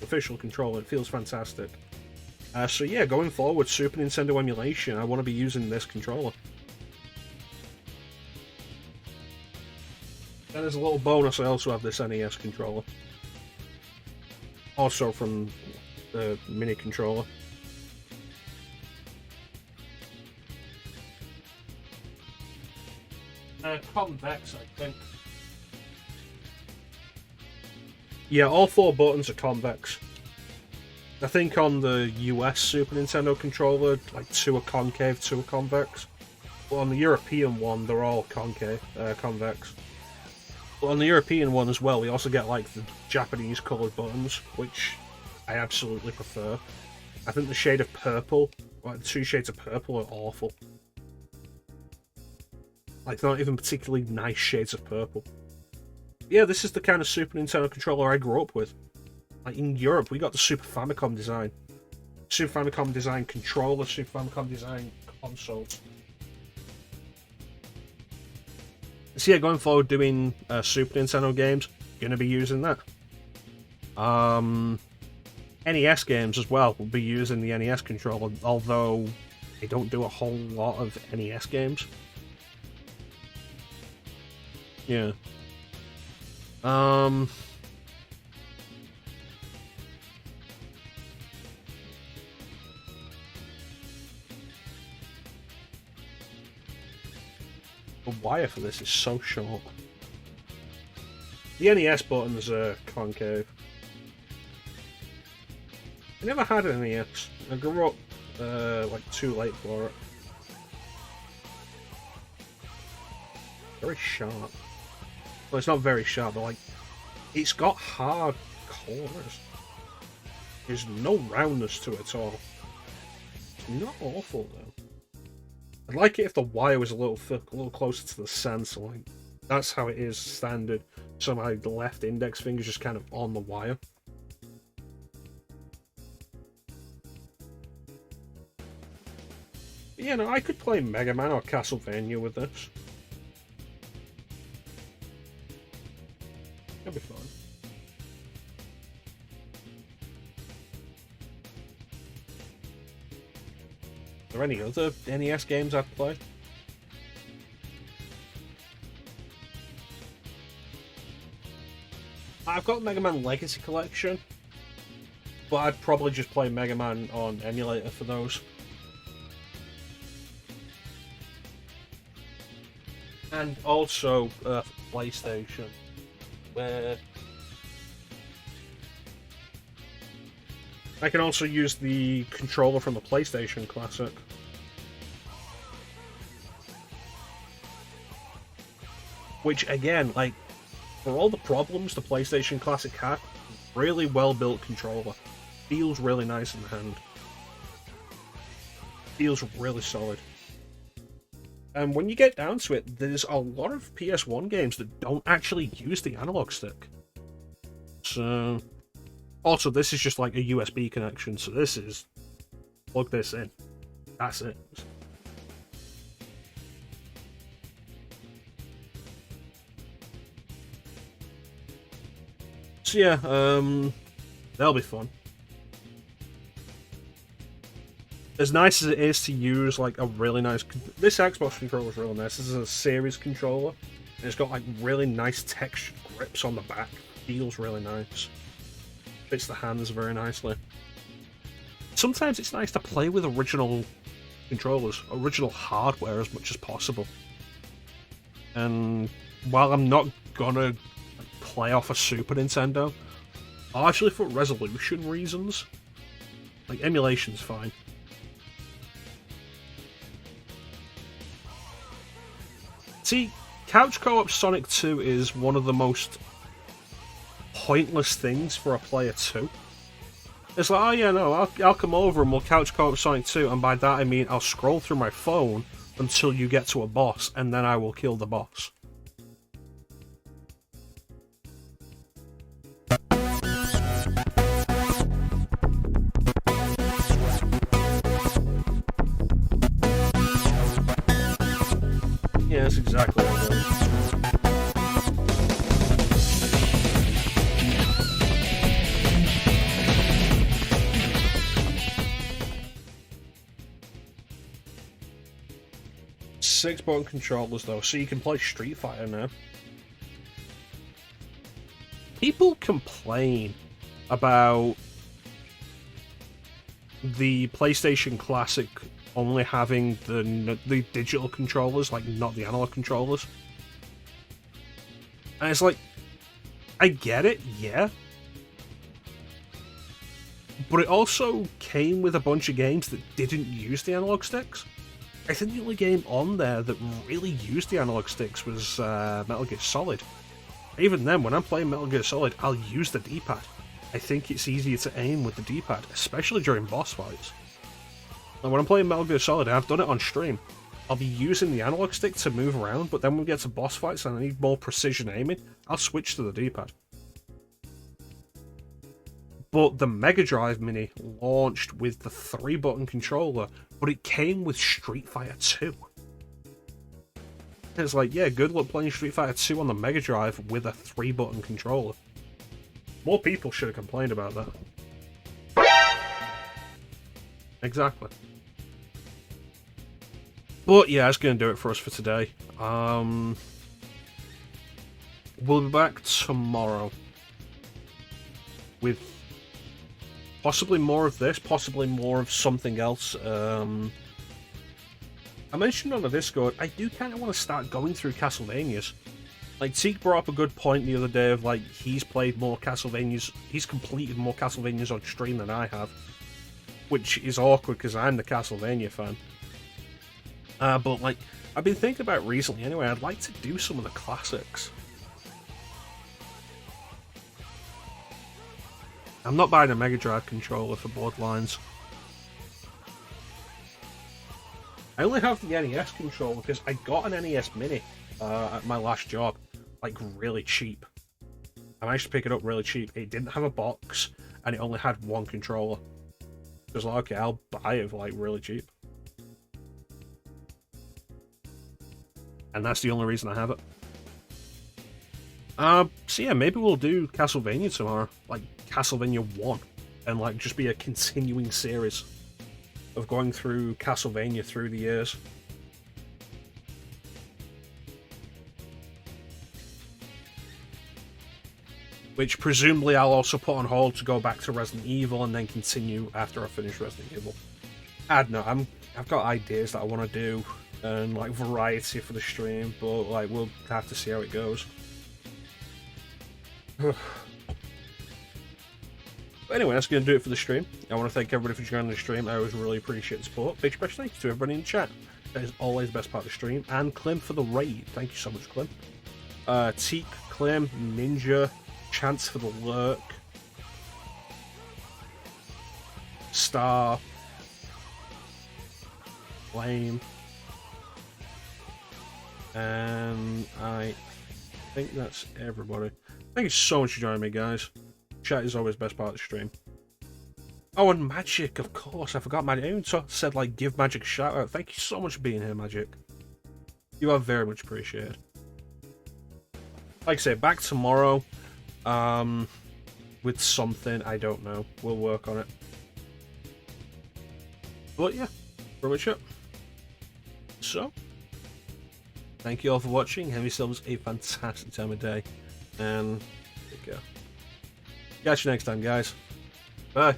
official controller. It feels fantastic. So yeah, going forward, Super Nintendo emulation, I want to be using this controller. And as a little bonus, I also have this NES controller. Also from the mini controller. Convex, I think. Yeah, all 4 buttons are convex. I think on the US Super Nintendo controller, like 2 are concave, 2 are convex. But on the European one, they're all convex. But on the European one as well, we also get like the Japanese coloured buttons, which I absolutely prefer. I think the shade of purple, like the 2 shades of purple, are awful. Like, they're not even particularly nice shades of purple. Yeah, this is the kind of Super Nintendo controller I grew up with. Like, in Europe, we got the Super Famicom design. Super Famicom design controller, Super Famicom design consoles. So yeah, going forward doing Super Nintendo games, gonna be using that. NES games as well, will be using the NES controller, although they don't do a whole lot of NES games. Yeah. The wire for this is so short. The NES buttons are concave. I never had an NES. I grew up like too late for it. Very sharp. Well, it's not very sharp, but like, it's got hard corners. There's no roundness to it at all. It's not awful though. I'd like it if the wire was a little closer to the sensor. Like, that's how it is standard. So my left index finger's just kind of on the wire. But yeah, no, I could play Mega Man or Castlevania with this. That'd be fun. Are there any other NES games I've played? I've got Mega Man Legacy Collection, but I'd probably just play Mega Man on emulator for those. And also PlayStation, where I can also use the controller from the PlayStation Classic. Which, again, like, for all the problems the PlayStation Classic had, really well built controller. Feels really nice in the hand. Feels really solid. And when you get down to it, there's a lot of PS1 games that don't actually use the analog stick. So, also this is just like a USB connection, so this is, plug this in. That's it. So yeah, that'll be fun. As nice as it is to use like a really nice... This Xbox controller is really nice. This is a series controller. And it's got like really nice textured grips on the back. Feels really nice. Fits the hands very nicely. Sometimes it's nice to play with original controllers, original hardware as much as possible. And while I'm not gonna play off a Super Nintendo, largely for resolution reasons, like emulation's fine. See, Couch Co-op Sonic 2 is one of the most pointless things for a player 2. It's like, oh yeah, no, I'll come over and we'll Couch Co-op Sonic 2, and by that I mean I'll scroll through my phone until you get to a boss, and then I will kill the boss. Yeah, that's exactly what it is. 6-button controllers though, so you can play Street Fighter now. People complain about the PlayStation Classic only having the digital controllers, like not the analog controllers. And it's like, I get it, yeah. But it also came with a bunch of games that didn't use the analog sticks. I think the only game on there that really used the analog sticks was Metal Gear Solid. Even then, when I'm playing Metal Gear Solid, I'll use the D-pad. I think it's easier to aim with the D-pad, especially during boss fights. And when I'm playing Metal Gear Solid, and I've done it on stream, I'll be using the analog stick to move around, but then when we get to boss fights and I need more precision aiming, I'll switch to the D-pad. But the Mega Drive Mini launched with the 3-button controller, but it came with Street Fighter 2. It's like, yeah, good luck playing Street Fighter 2 on the Mega Drive with a 3-button controller. More people should have complained about that. Exactly. But yeah, that's going to do it for us for today. We'll be back tomorrow with possibly more of this, possibly more of something else. I mentioned on the Discord, I do kind of want to start going through Castlevanias. Like, Teak brought up a good point the other day of, like, he's played more Castlevanias, he's completed more Castlevanias on stream than I have. Which is awkward, because I'm the Castlevania fan. But, like, I've been thinking about recently anyway, I'd like to do some of the classics. I'm not buying a Mega Drive controller for Bloodlines. I only have the NES controller because I got an NES Mini at my last job, like really cheap. I managed to pick it up really cheap. It didn't have a box, and it only had one controller. I was like, okay, I'll buy it for like really cheap. And that's the only reason I have it. So yeah, maybe we'll do Castlevania tomorrow, like Castlevania 1, and like just be a continuing series of going through Castlevania through the years. Which presumably I'll also put on hold to go back to Resident Evil and then continue after I finish Resident Evil. I don't know, I've got ideas that I want to do and like variety for the stream, but like we'll have to see how it goes. But anyway, that's going to do it for the stream. I want to thank everybody for joining the stream. I always really appreciate the support. Big special thanks to everybody in the chat. That is always the best part of the stream. And Clem for the raid. Thank you so much, Clem. Teak, Clem, Ninja, Chance for the lurk, Star, Flame, and I think that's everybody. Thank you so much for joining me, guys. Chat is always the best part of the stream. Oh, and Magic, of course. I forgot Magic. I even said, like, give Magic a shout out. Thank you so much for being here, Magic. You are very much appreciated. Like I say, back tomorrow. With something, I don't know. We'll work on it. But yeah, pretty much it. So, thank you all for watching. Have yourselves a fantastic time of day. And take care. Catch you next time, guys. Bye.